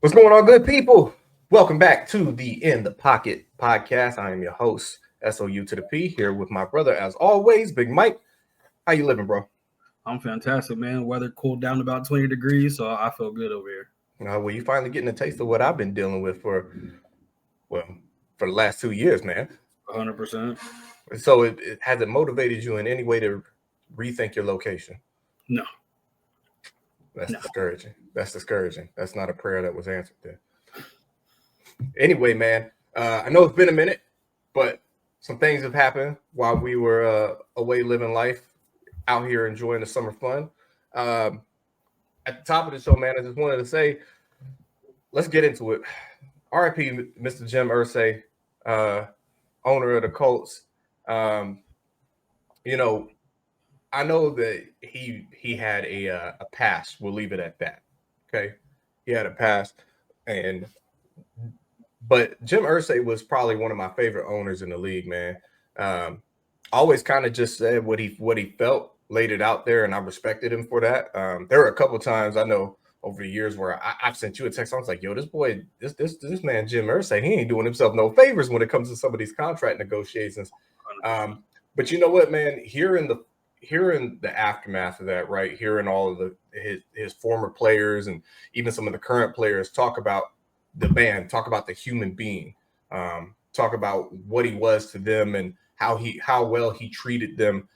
What's going on, good people? Welcome back to the In the Pocket podcast. I am your host, SOU to the P, here with my brother, as always, Big Mike. How you living, bro? I'm fantastic, man. Weather cooled down about 20 degrees, so I feel good over here. Well, you finally getting a taste of what I've been dealing with well, for the last 2 years, man. 100%. So it has it motivated you in any way to rethink your location? No, That's no. discouraging. That's discouraging. That's not a prayer that was answered there. Anyway, man, I know it's been a minute, but some things have happened while we were away living life out here enjoying the summer fun. Um, at the top of the show, man, I just wanted to say, let's get into it. RIP, Mr. Jim Irsay, uh, owner of the Colts. Um, you know, I know that he had a past. We'll leave it at that. Okay, he had a past, and but Jim Irsay was probably one of my favorite owners in the league, man. Always kind of just said what he felt, laid it out there, and I respected him for that. There were a couple times I know over the years where I've sent you a text. I was like, "Yo, this boy, this man Jim Irsay, he ain't doing himself no favors when it comes to some of these contract negotiations." But you know what, man? Here in the aftermath of that, right? Hearing all of his former players and even some of the current players talk about the man, talk about the human being, talk about what he was to them and how well he treated them.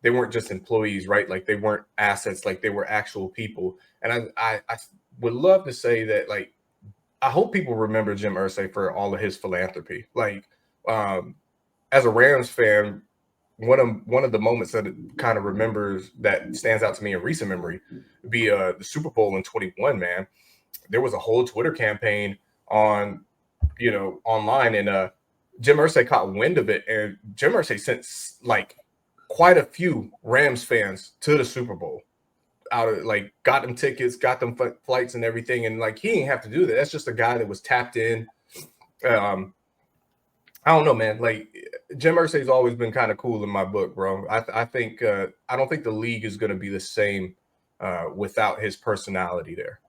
They weren't just employees, right? Like they weren't assets, like they were actual people. And I would love to say that, like, I hope people remember Jim Irsay for all of his philanthropy. Like, as a Rams fan, one of the moments that it kind of remembers that stands out to me in recent memory would be the Super Bowl in 21, man. There was a whole Twitter campaign on, online, and Jim Irsay caught wind of it, and Jim Irsay sent like quite a few Rams fans to the Super Bowl. Out of like, got them tickets, got them flights and everything, and like he didn't have to do that. That's just a guy that was tapped in. Um, I don't know, man. Like Jim Irsay's always been kind of cool in my book, bro. I think I don't think the league is going to be the same without his personality there.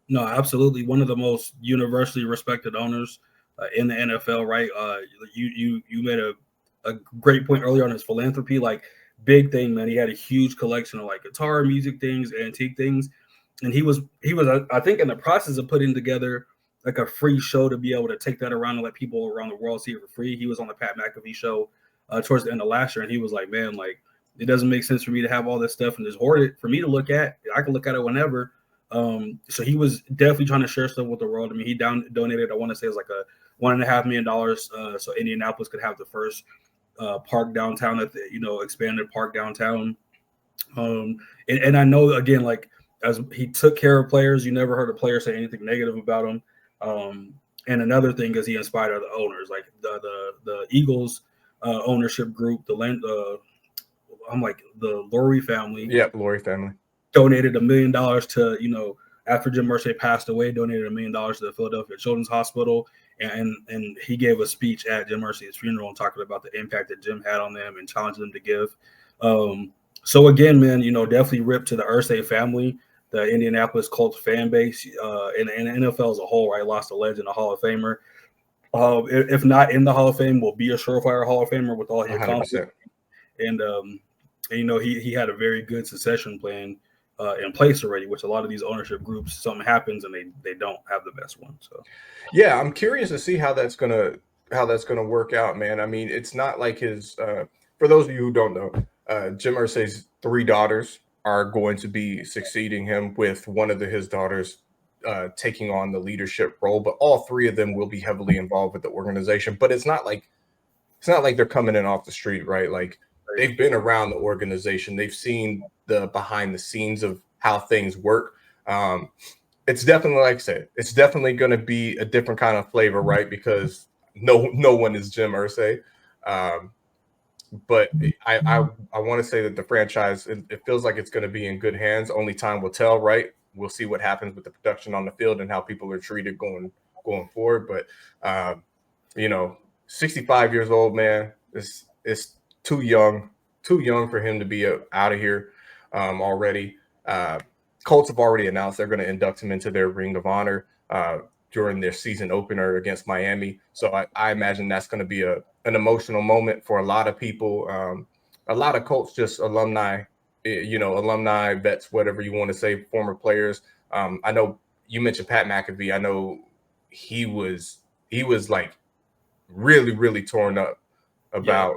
No, absolutely. One of the most universally respected owners in the NFL, right? You made a great point earlier on his philanthropy, like big thing, man. He had a huge collection of like guitar, music things, antique things, and he was I think in the process of putting together like a free show to be able to take that around and let people around the world see it for free. He was on the Pat McAfee show towards the end of last year, and he was like, man, like it doesn't make sense for me to have all this stuff and just hoard it for me to look at. I can look at it whenever. So he was definitely trying to share stuff with the world. I mean, he donated, I want to say it was like a $1.5 million, so Indianapolis could have the first park downtown, that expanded park downtown. And I know, again, like as he took care of players, you never heard a player say anything negative about him. And another thing is he inspired other owners, like the Eagles ownership group, I'm like the Lurie family. Yep, Lurie family Donated $1 million to, after Jim Irsay passed away, donated $1 million to the Philadelphia Children's Hospital. And he gave a speech at Jim Irsay's funeral and talking about the impact that Jim had on them and challenged them to give. So again, man, definitely rip to the Irsay family, the Indianapolis Colts fan base, and the NFL as a whole, right? Lost a legend, a Hall of Famer. If not in the Hall of Fame, will be a surefire Hall of Famer with all he accomplished. 100%. And he had a very good succession plan in place already, which a lot of these ownership groups, something happens and they don't have the best one. So yeah, I'm curious to see how that's gonna work out, man. I mean, it's not like his for those of you who don't know, Jim Irsay's 3 daughters are going to be succeeding him, with one of his daughters taking on the leadership role, but all 3 of them will be heavily involved with the organization. But it's not like they're coming in off the street, right? Like, they've been around the organization. They've seen the behind the scenes of how things work. It's definitely, like I said, it's definitely going to be a different kind of flavor, right? Because no one is Jim Irsay. But I want to say that the franchise, it feels like it's going to be in good hands. Only time will tell, right? We'll see what happens with the production on the field and how people are treated going forward. But 65 years old, man, it's too young for him to be out of here already. Colts have already announced they're going to induct him into their Ring of Honor. during their season opener against Miami. So I imagine that's going to be an emotional moment for a lot of people. A lot of Colts, just alumni, alumni, vets, whatever you want to say, former players. I know you mentioned Pat McAfee. I know he was like really, really torn up about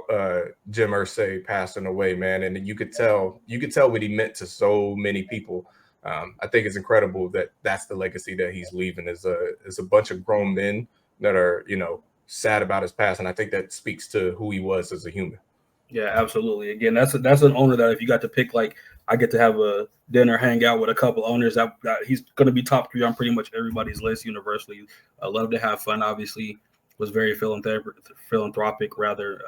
Jim Irsay passing away, man. And you could tell what he meant to so many people. I think it's incredible that that's the legacy that he's leaving is a bunch of grown men that are, sad about his past. And I think that speaks to who he was as a human. Yeah, absolutely. Again, that's an owner that if you got to pick, like I get to have a dinner, hang out with a couple owners, that he's going to be top 3 on pretty much everybody's list universally. I love to have fun. Obviously, was very philanthropic rather,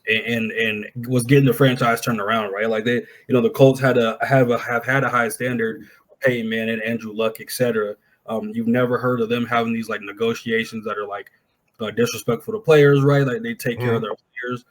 and was getting the franchise turned around, right? Like they, the Colts have had a high standard, Peyton Manning, Andrew Luck, etc. You've never heard of them having these like negotiations that are like disrespectful to players, right? Like they take care of their players.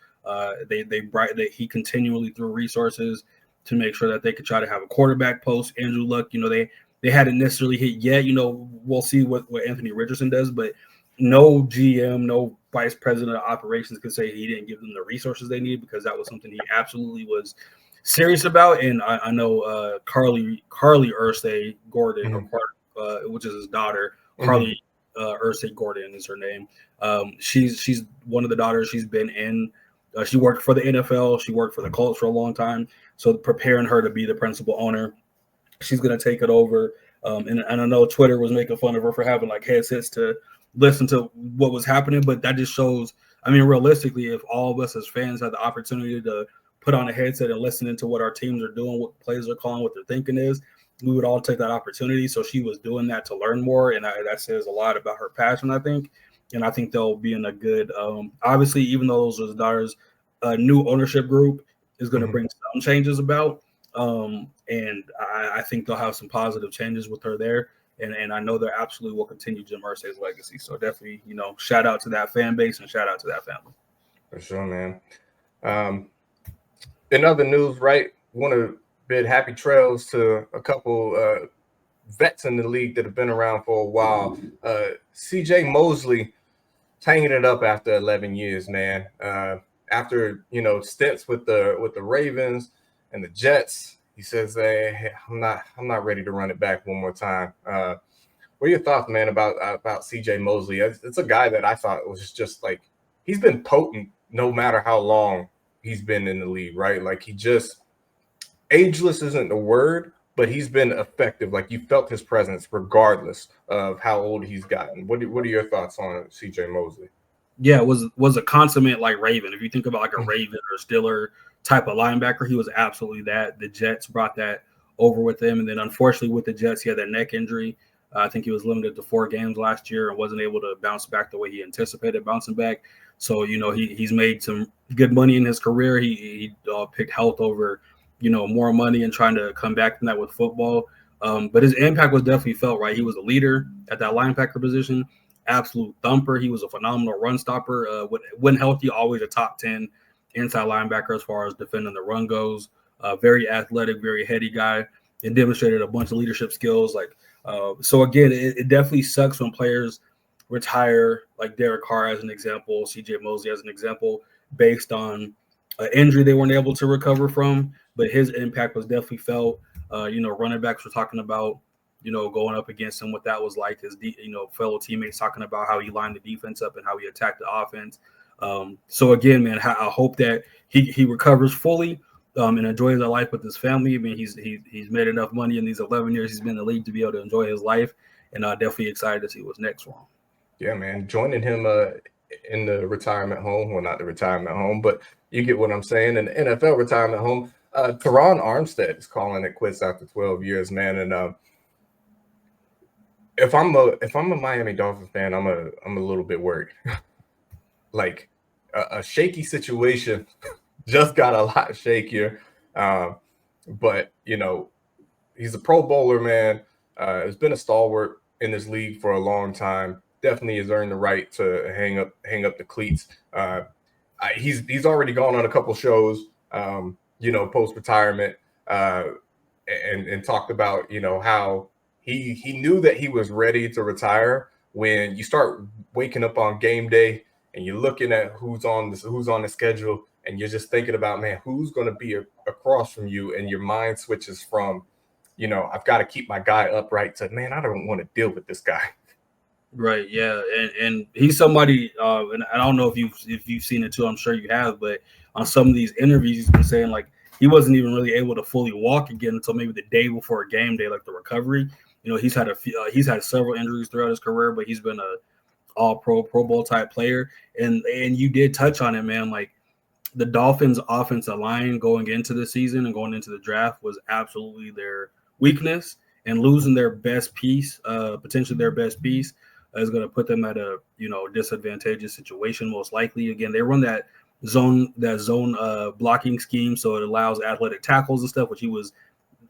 He continually threw resources to make sure that they could try to have a quarterback post. Andrew Luck, they hadn't necessarily hit yet. We'll see what Anthony Richardson does, but no GM, no vice president of operations could say he didn't give them the resources they need, because that was something he absolutely was serious about. And I know Carly Irsay Gordon, which is his daughter, Carly Irsay Gordon is her name. She's one of the daughters. She's been in. She worked for the NFL. She worked for the Colts for a long time. So preparing her to be the principal owner, she's going to take it over. And I know Twitter was making fun of her for having like headsets to listen to what was happening, but that just shows. I mean, realistically, if all of us as fans had the opportunity to put on a headset and listen into what our teams are doing, what plays are calling, what their thinking is, we would all take that opportunity. So she was doing that to learn more, and that says a lot about her passion, I think. And I think they'll be in a good. Obviously, even though those are the daughters, a new ownership group is going to bring some changes about. And I think they'll have some positive changes with her there. And I know they absolutely will continue Jim Irsay's legacy. So definitely, shout out to that fan base and shout out to that family. For sure, man. In other news, right, want to bid happy trails to a couple vets in the league that have been around for a while. CJ Mosley hanging it up after 11 years, man. After stints with the Ravens and the Jets, he says, "Hey, I'm not ready to run it back one more time." What are your thoughts, man, about CJ Mosley? It's a guy that I thought was just like, he's been potent no matter how long he's been in the league, right? Like he just, ageless isn't the word, but he's been effective. Like you felt his presence regardless of how old he's gotten. What are your thoughts on CJ Mosley? Yeah, was a consummate like Raven. If you think about like a Raven or Stiller type of linebacker, he was absolutely that. The Jets brought that over with him, and then unfortunately with the Jets, he had that neck injury. I think he was limited to 4 games last year and wasn't able to bounce back the way he anticipated bouncing back. So he's made some good money in his career. He picked health over more money and trying to come back from that with football. But his impact was definitely felt, right? He was a leader at that linebacker position. Absolute thumper. He was a phenomenal run stopper. When healthy, always a top 10 inside linebacker as far as defending the run goes. Very athletic, very heady guy, and demonstrated a bunch of leadership skills. So again, it definitely sucks when players retire, like Derek Carr as an example, CJ Mosley as an example, based on an injury they weren't able to recover from. But his impact was definitely felt. Running backs were talking about going up against him, what that was like. His, fellow teammates talking about how he lined the defense up and how he attacked the offense. So again, man, I hope that he recovers fully and enjoys his life with his family. I mean, he's made enough money in these 11 years he's been in the league to be able to enjoy his life, and definitely excited to see what's next for him. Yeah, man, joining him in the retirement home, well, not the retirement home, but you get what I'm saying, in the NFL retirement home. Teron Armstead is calling it quits after 12 years, man, and if I'm a Miami Dolphins fan, I'm a little bit worried. Like a shaky situation just got a lot shakier. But he's a Pro Bowler, man. Has been a stalwart in this league for a long time. Definitely has earned the right to hang up the cleats. He's already gone on a couple shows, post retirement, and talked about how he knew that he was ready to retire when you start waking up on game day and you're looking at who's on the schedule, and you're just thinking about, man, who's going to be across from you, and your mind switches from, I've got to keep my guy upright to, man, I don't want to deal with this guy. Right, yeah, and he's somebody, and I don't know if you've seen it too. I'm sure you have, but on some of these interviews, he's been saying like he wasn't even really able to fully walk again until maybe the day before a game day, like the recovery. He's had he's had several injuries throughout his career, but he's been a all Pro Bowl type player. And you did touch on it, man. Like the Dolphins' offensive line going into the season and going into the draft was absolutely their weakness, and losing their best piece, potentially their best piece, is going to put them at a disadvantageous situation most likely. Again, they run that zone blocking scheme, so it allows athletic tackles and stuff, which he was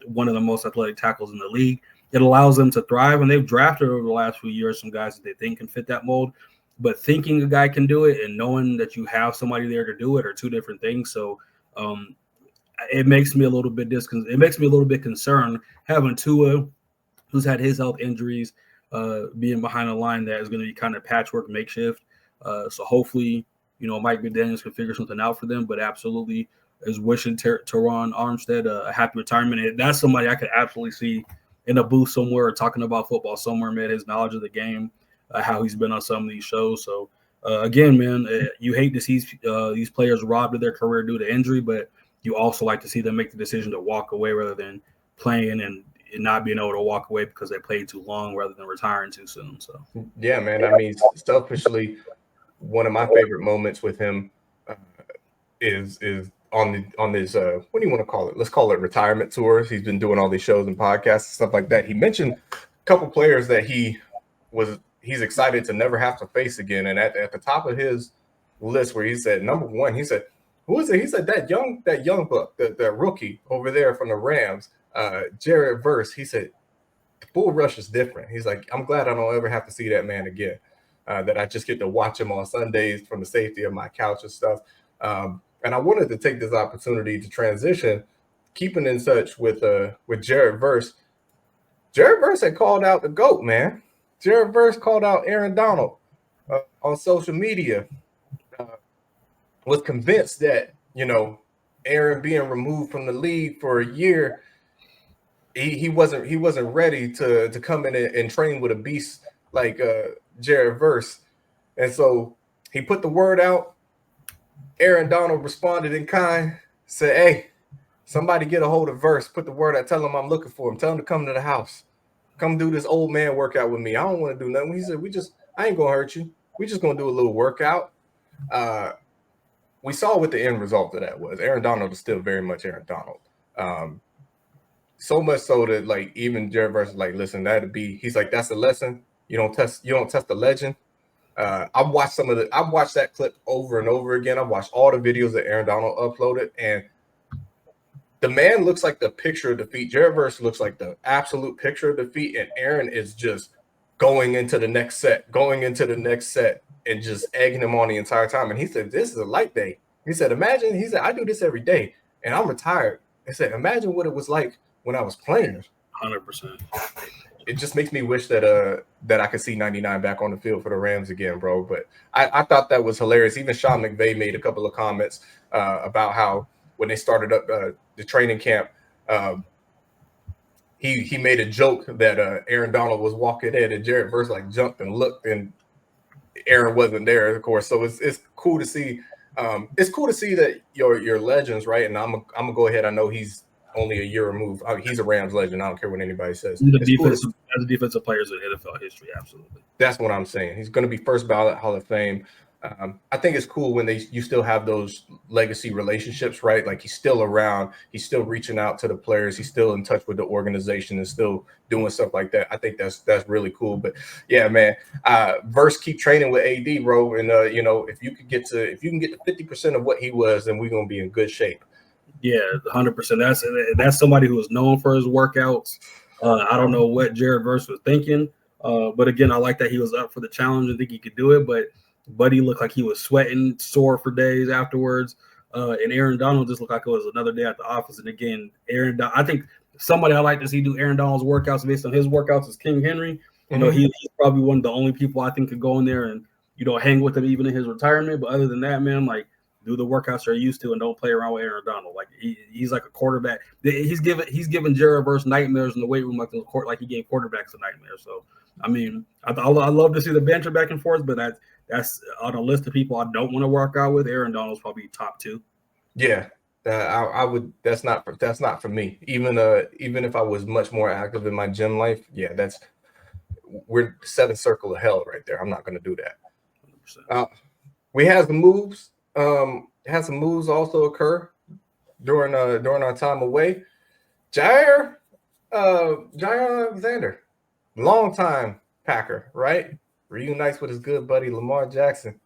one of the most athletic tackles in the league. It allows them to thrive, and they've drafted over the last few years some guys that they think can fit that mold. But thinking a guy can do it and knowing that you have somebody there to do it are two different things. So it makes me a little bit concerned having Tua, who's had his health injuries, being behind a line that is going to be kind of patchwork makeshift. So hopefully, Mike McDaniels can figure something out for them. But absolutely is wishing Teron Armstead a happy retirement. And that's somebody I could absolutely see in a booth somewhere talking about football somewhere, man. His knowledge of the game, how he's been on some of these shows. So again, man, you hate to see these players robbed of their career due to injury, but you also like to see them make the decision to walk away rather than playing and not being able to walk away because they played too long rather than retiring too soon. So yeah, man. I mean, selfishly, one of my favorite moments with him is on this what do you want to call it? Let's call it retirement tours. He's been doing all these shows and podcasts and stuff like that. He mentioned a couple players that he's excited to never have to face again. And at the top of his list, where he said number one, he said, who is it? He said that young buck, the rookie over there from the Rams, Jared Verse. He said the bull rush is different. He's like, I'm glad I don't ever have to see that man again. That I just get to watch him on Sundays from the safety of my couch and stuff. And I wanted to take this opportunity to transition, keeping in touch with Jared Verse. Jared Verse had called out the GOAT, man. Jared Verse called out Aaron Donald on social media. Was convinced that, Aaron being removed from the league for a year, he wasn't ready to come in and train with a beast like Jared Verse. And so he put the word out. Aaron Donald responded in kind, said, hey, somebody get a hold of Verse, put the word out, tell him I'm looking for him, tell him to come to the house. Come do this old man workout with me. I don't want to do nothing. He said, I ain't going to hurt you. We just going to do a little workout. We saw what the end result of that was. Aaron Donald is still very much Aaron Donald. So much so that, like, even Jared Verse is like, listen, he's like, that's a lesson. You don't test the legend. I've watched that clip over and over again. I've watched all the videos that Aaron Donald uploaded, and the man looks like the picture of defeat. Jared Verse looks like the absolute picture of defeat, and Aaron is just going into the next set, and just egging him on the entire time. And he said, this is a light day. He said, I do this every day, and I'm retired. He said, imagine what it was like when I was playing. 100%. It just makes me wish that I could see 99 back on the field for the Rams again, bro. But I thought that was hilarious. Even Sean McVay made a couple of comments about how when they started up the training camp, he made a joke that Aaron Donald was walking in and Jared Verse like jumped and looked and Aaron wasn't there, of course. So it's cool to see. It's cool to see that your legends, right? And I'm gonna go ahead. I know he's only a year removed. He's a Rams legend. I don't care what anybody says. As a defensive player in NFL history, absolutely. That's what I'm saying. He's going to be first ballot Hall of Fame. I think it's cool when you still have those legacy relationships, right? Like he's still around. He's still reaching out to the players. He's still in touch with the organization and still doing stuff like that. I think that's really cool. But yeah, man, Verse keep training with AD, bro. And if you can get to 50% of what he was, then we're going to be in good shape. Yeah, 100%. That's somebody who is known for his workouts. I don't know what Jared Verse was thinking, but again, I like that he was up for the challenge. I think he could do it, but Buddy looked like he was sweating, sore for days afterwards. And Aaron Donald just looked like it was another day at the office. And again, I think somebody I like to see do Aaron Donald's workouts based on his workouts is King Henry. You know, he's probably one of the only people I think could go in there and, you know, hang with him even in his retirement. But other than that, man, like, do the workouts they're used to and don't play around with Aaron Donald. Like he's like a quarterback. He's given Jared Verse nightmares in the weight room like he gave quarterbacks a nightmare. So I mean, I love to see the banter back and forth, but that's on a list of people I don't want to work out with. Aaron Donald's probably top 2. Yeah, I would. That's not for me. Even if I was much more active in my gym life, yeah, we're seventh circle of hell right there. I'm not going to do that. We had some moves. Had some moves also occur during our time away. Jair Alexander, longtime Packer, right? Reunites with his good buddy Lamar Jackson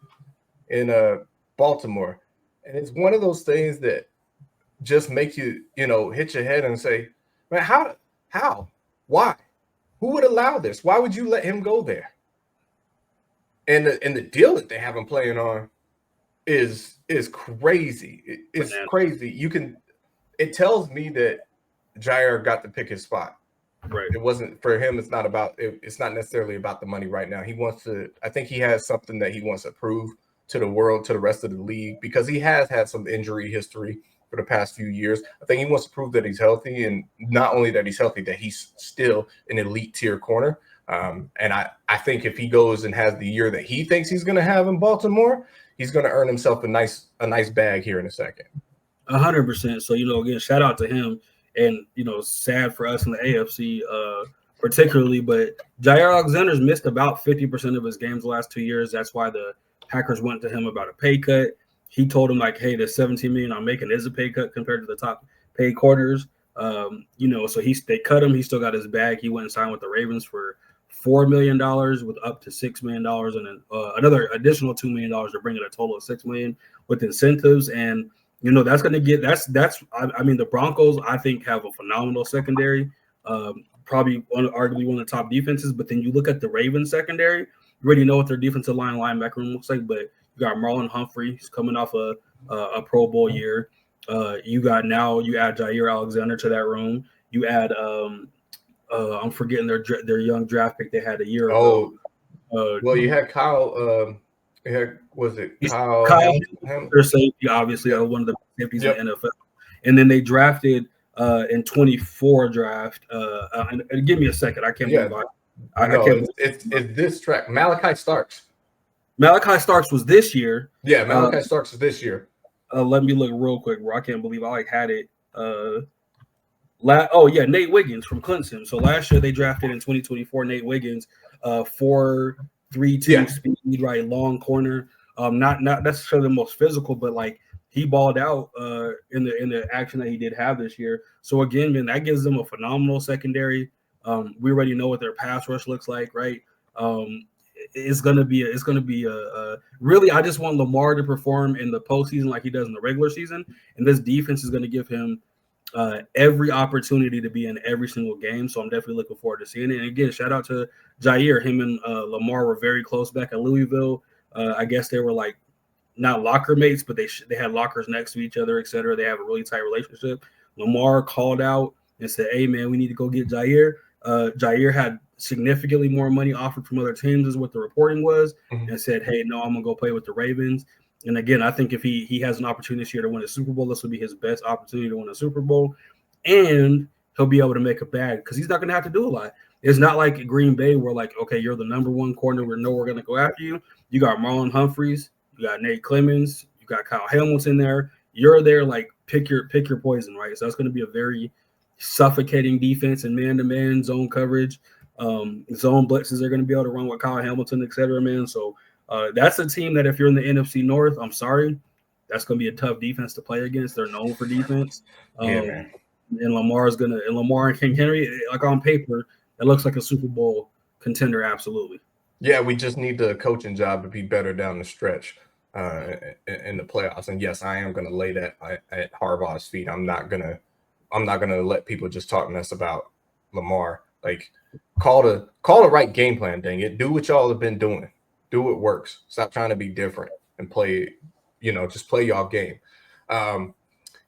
in Baltimore. And it's one of those things that just makes you, hit your head and say, man, how, why, who would allow this? Why would you let him go there? And the deal that they have him playing on is crazy. It's crazy. It tells me that Jair got to pick his spot. Right. It wasn't for him. It's not necessarily about the money right now. I think he has something that he wants to prove to the world, to the rest of the league, because he has had some injury history for the past few years. I think he wants to prove that he's healthy, and not only that he's healthy, that he's still an elite tier corner. And I think if he goes and has the year that he thinks he's going to have in Baltimore, he's going to earn himself a nice bag here in a second. 100%. So, again, shout out to him. And, sad for us in the AFC, particularly, but Jair Alexander's missed about 50% of his games the last 2 years. That's why the Packers went to him about a pay cut. He told him, like, hey, the $17 million I'm making is a pay cut compared to the top paid corners. So they cut him. He still got his bag. He went and signed with the Ravens for $4 million with up to $6 million, and then another additional $2 million to bring it a total of $6 million with incentives. And that's going to get I mean, the Broncos, I think, have a phenomenal secondary, probably arguably one of the top defenses. But then you look at the Ravens secondary, you already know what their defensive linebacker room looks like. But you got Marlon Humphrey, he's coming off a Pro Bowl year. You add Jair Alexander to that room. You add I'm forgetting their young draft pick they had a year ago. Well, you had Kyle. Was it Kyle? Their safety, obviously, one of the safeties in the NFL. And then they drafted in 24 draft. And give me a second. I can't believe I can't. It's this track. Malachi Starks. Malachi Starks was this year. Yeah, Malachi Starks was this year. Let me look real quick, bro. I can't believe I had it. Nate Wiggins from Clemson. So last year they drafted in 2024 Nate Wiggins, 4.32 speed, right, long corner. Not necessarily the most physical, but like he balled out in the action that he did have this year. So again, man, that gives them a phenomenal secondary. We already know what their pass rush looks like, right? It's gonna be really. I just want Lamar to perform in the postseason like he does in the regular season, and this defense is gonna give him every opportunity to be in every single game. So I'm definitely looking forward to seeing it. And again, shout out to Jair. Him and Lamar were very close back at Louisville. I guess they were like not locker mates, but they had lockers next to each other, etc. They have a really tight relationship. Lamar called out and said, "Hey man, we need to go get Jair." Jair had significantly more money offered from other teams, is what the reporting was, and said, "Hey, no, I'm gonna go play with the Ravens." And again, I think if he has an opportunity this year to win a Super Bowl, this will be his best opportunity to win a Super Bowl, and he'll be able to make a bag because he's not going to have to do a lot. It's not like Green Bay where like, okay, you're the number one corner. We know we're going to go after you. You got Marlon Humphreys, you got Nate Clemens, you got Kyle Hamilton there. You're there, like pick your poison, right? So it's going to be a very suffocating defense and man-to-man zone coverage. Zone blitzes are going to be able to run with Kyle Hamilton, et cetera, man. So that's a team that if you're in the NFC North, I'm sorry, that's going to be a tough defense to play against. They're known for defense. Man. And Lamar and King Henry, like on paper, it looks like a Super Bowl contender, absolutely. Yeah, we just need the coaching job to be better down the stretch in the playoffs. And yes, I am going to lay that at Harbaugh's feet. I'm not gonna let people just talk mess about Lamar. Like, call the right game plan. Dang it, do what y'all have been doing. Do what works. Stop trying to be different and play. Just play y'all game.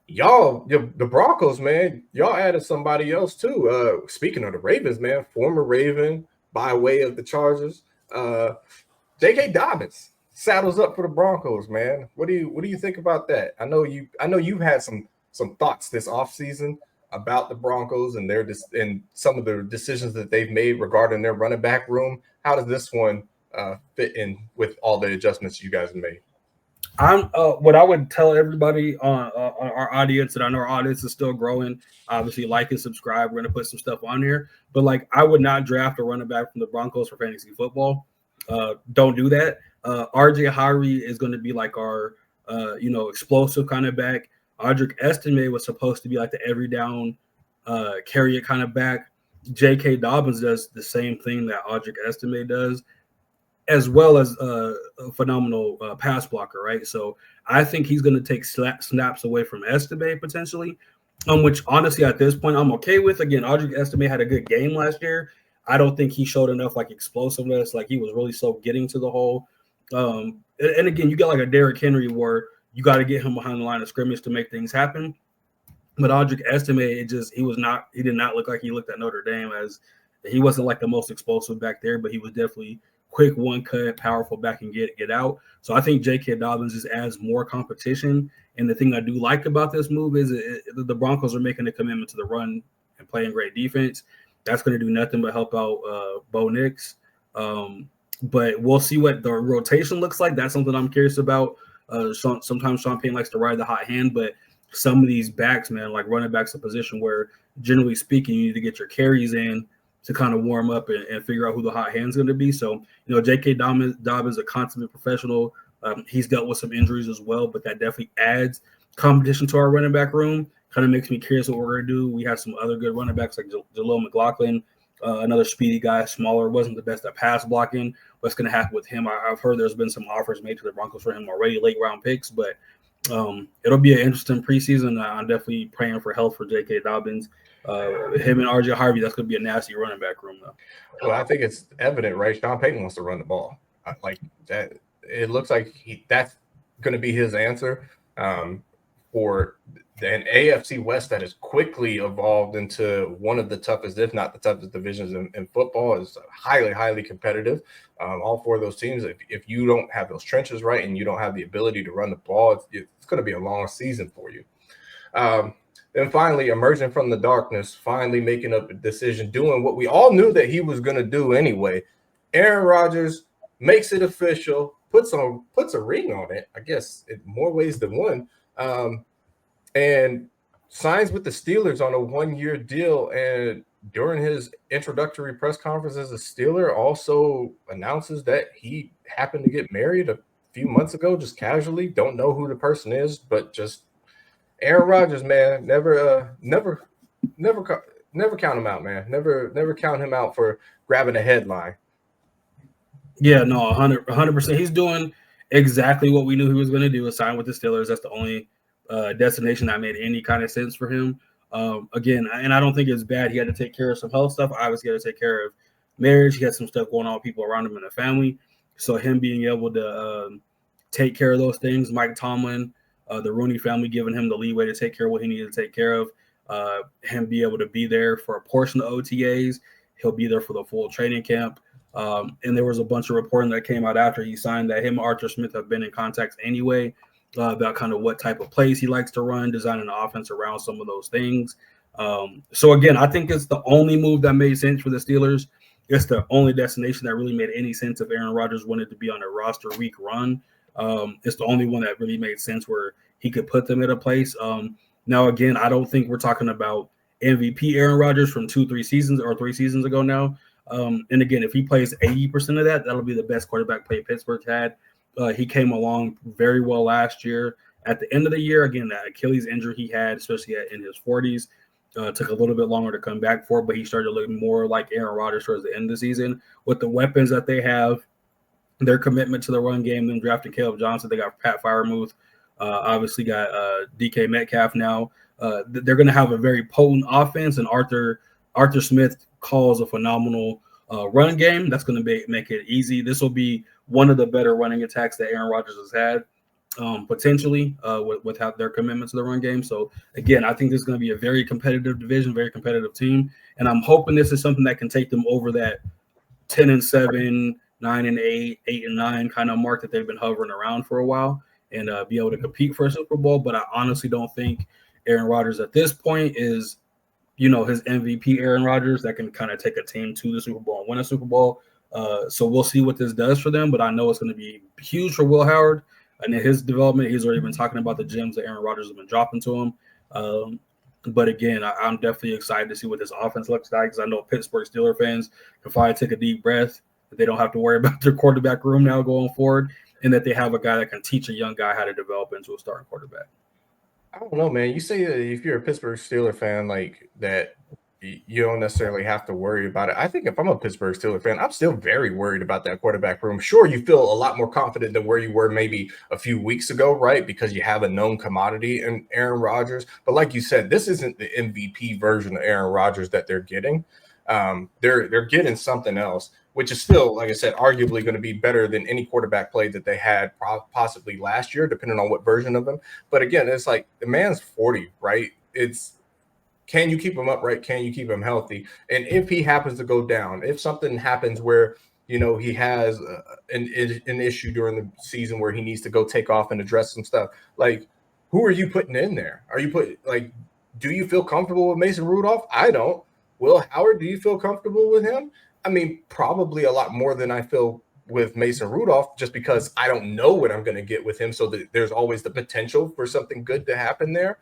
the Broncos, man, y'all added somebody else too. Speaking of the Ravens, man, former Raven by way of the Chargers, J.K. Dobbins saddles up for the Broncos, man. What do you think about that? I know you've had some thoughts this offseason about the Broncos and and some of the decisions that they've made regarding their running back room. How does this one fit in with all the adjustments you guys have made? I'm what I would tell everybody on our audience, and I know our audience is still growing. Obviously, like and subscribe. We're gonna put some stuff on here, but like I would not draft a running back from the Broncos for fantasy football. Don't do that. RJ Harvey is going to be like our explosive kind of back. Audric Estime was supposed to be like the every down carry it kind of back. J.K. Dobbins does the same thing that Audric Estime does, as well as a phenomenal pass blocker, right? So I think he's going to take snaps away from Estime potentially, which honestly at this point I'm okay with. Again, Audric Estime had a good game last year. I don't think he showed enough like explosiveness. Like he was really slow getting to the hole. And again, you got like a Derrick Henry where you got to get him behind the line of scrimmage to make things happen. But Audric Estime, he did not look like he looked at Notre Dame, as he wasn't like the most explosive back there, but he was definitely quick one cut, powerful back and get out. So I think J.K. Dobbins just adds more competition. And the thing I do like about this move is the Broncos are making a commitment to the run and playing great defense. That's going to do nothing but help out Bo Nix. But we'll see what the rotation looks like. That's something I'm curious about. Sometimes Sean Payton likes to ride the hot hand, but some of these backs, man, like running backs, a position where generally speaking, you need to get your carries in to kind of warm up and figure out who the hot hand's going to be. So, J.K. Dobbins, a consummate professional. He's dealt with some injuries as well, but that definitely adds competition to our running back room. Kind of makes me curious what we're going to do. We have some other good running backs like Jaleel McLaughlin, another speedy guy, smaller, wasn't the best at pass blocking. What's going to happen with him? I've heard there's been some offers made to the Broncos for him already, late round picks, but it'll be an interesting preseason. I'm definitely praying for health for J.K. Dobbins. Him and RJ Harvey, that's going to be a nasty running back room, though. Well, I think it's evident, right? Sean Payton wants to run the ball. Like that. It looks like that's going to be his answer for an AFC West that has quickly evolved into one of the toughest, if not the toughest divisions in football. Is highly, highly competitive. All four of those teams, if you don't have those trenches right and you don't have the ability to run the ball, it's going to be a long season for you. Then finally, emerging from the darkness, finally making up a decision, doing what we all knew that he was going to do anyway. Aaron Rodgers makes it official, puts a ring on it, I guess in more ways than one, and signs with the Steelers on a 1-year deal. And during his introductory press conference as a Steeler, also announces that he happened to get married a few months ago, just casually. Don't know who the person is, but just Aaron Rodgers, man, never count him out, man. Never count him out for grabbing a headline. Yeah, no, 100%. He's doing exactly what we knew he was going to do, sign with the Steelers. That's the only destination that made any kind of sense for him. Again, and I don't think it's bad. He had to take care of some health stuff. Obviously, he had to take care of marriage. He had some stuff going on with people around him in the family. So him being able to take care of those things, Mike Tomlin, the Rooney family giving him the leeway to take care of what he needed to take care of, him be able to be there for a portion of OTAs. He'll be there for the full training camp. And there was a bunch of reporting that came out after he signed that him and Arthur Smith have been in contact anyway about kind of what type of plays he likes to run, designing an offense around some of those things. So again, I think it's the only move that made sense for the Steelers. It's the only destination that really made any sense if Aaron Rodgers wanted to be on a roster week run. It's the only one that really made sense where he could put them at a place. Now, again, I don't think we're talking about MVP Aaron Rodgers from 3 seasons ago now. And again, if he plays 80% of that, that'll be the best quarterback play Pittsburgh's had. He came along very well last year. At the end of the year, again, that Achilles injury he had, especially in his 40s, took a little bit longer to come back for, but he started looking more like Aaron Rodgers towards the end of the season. With the weapons that they have, their commitment to the run game, them drafting Caleb Johnson, they got Pat Freiermuth, obviously got DK Metcalf now. They're going to have a very potent offense, and Arthur Smith calls a phenomenal run game. That's going to make it easy. This will be one of the better running attacks that Aaron Rodgers has had. potentially with how their commitment to the run game. So again, I think this is going to be a very competitive division, very competitive team, and I'm hoping this is something that can take them over that 10-7, 9-8, 8-9 kind of mark that they've been hovering around for a while, and be able to compete for a Super Bowl. But I honestly don't think Aaron Rodgers at this point is, his MVP Aaron Rodgers that can kind of take a team to the Super Bowl and win a Super Bowl. So we'll see what this does for them, but I know it's going to be huge for Will Howard and in his development. He's already been talking about the gems that Aaron Rodgers has been dropping to him. But again, I'm definitely excited to see what this offense looks like, because I know Pittsburgh Steelers fans can finally take a deep breath, that they don't have to worry about their quarterback room now going forward, and that they have a guy that can teach a young guy how to develop into a starting quarterback. I don't know, man. You say that if you're a Pittsburgh Steelers fan, like that, you don't necessarily have to worry about it. I think if I'm a Pittsburgh Steelers fan, I'm still very worried about that quarterback room. Sure, you feel a lot more confident than where you were maybe a few weeks ago, right? Because you have a known commodity in Aaron Rodgers. But like you said, this isn't the MVP version of Aaron Rodgers that they're getting. They're getting something else, which is still, like I said, arguably going to be better than any quarterback play that they had possibly last year, depending on what version of him. But again, it's like the man's 40, right? Can you keep him upright? Can you keep him healthy? And if he happens to go down, if something happens where, he has an issue during the season where he needs to go take off and address some stuff, like, who are you putting in there? Do you feel comfortable with Mason Rudolph? I don't. Will Howard, do you feel comfortable with him? I mean, probably a lot more than I feel with Mason Rudolph, just because I don't know what I'm going to get with him. So there's always the potential for something good to happen there.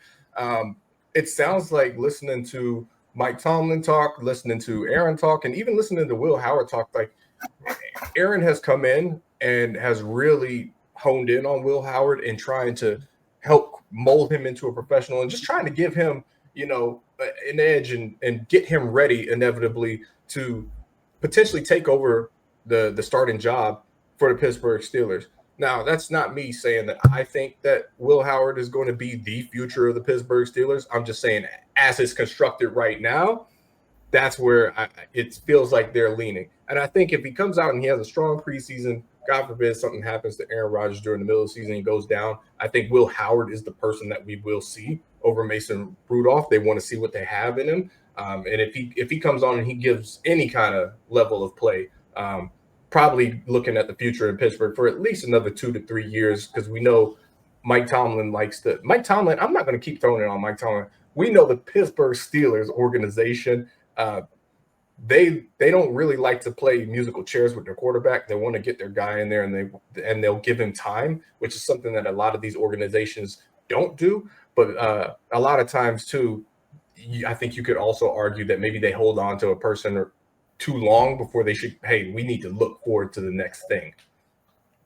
It sounds like listening to Mike Tomlin talk, listening to Aaron talk, and even listening to Will Howard talk, like, Aaron has come in and has really honed in on Will Howard and trying to help mold him into a professional and just trying to give him, an edge and get him ready inevitably to potentially take over the starting job for the Pittsburgh Steelers. Now, that's not me saying that I think that Will Howard is going to be the future of the Pittsburgh Steelers. I'm just saying, as it's constructed right now, that's where it feels like they're leaning. And I think if he comes out and he has a strong preseason, God forbid something happens to Aaron Rodgers during the middle of the season, he goes down, I think Will Howard is the person that we will see over Mason Rudolph. They want to see what they have in him. And if he comes on and he gives any kind of level of play, probably looking at the future in Pittsburgh for at least another 2 to 3 years, because we know Mike Tomlin, I'm not going to keep throwing it on Mike Tomlin. We know the Pittsburgh Steelers organization, they don't really like to play musical chairs with their quarterback. They want to get their guy in there, and they'll give him time, which is something that a lot of these organizations don't do. But a lot of times too, I think you could also argue that maybe they hold on to a person or too long before they should. Hey, we need to look forward to the next thing.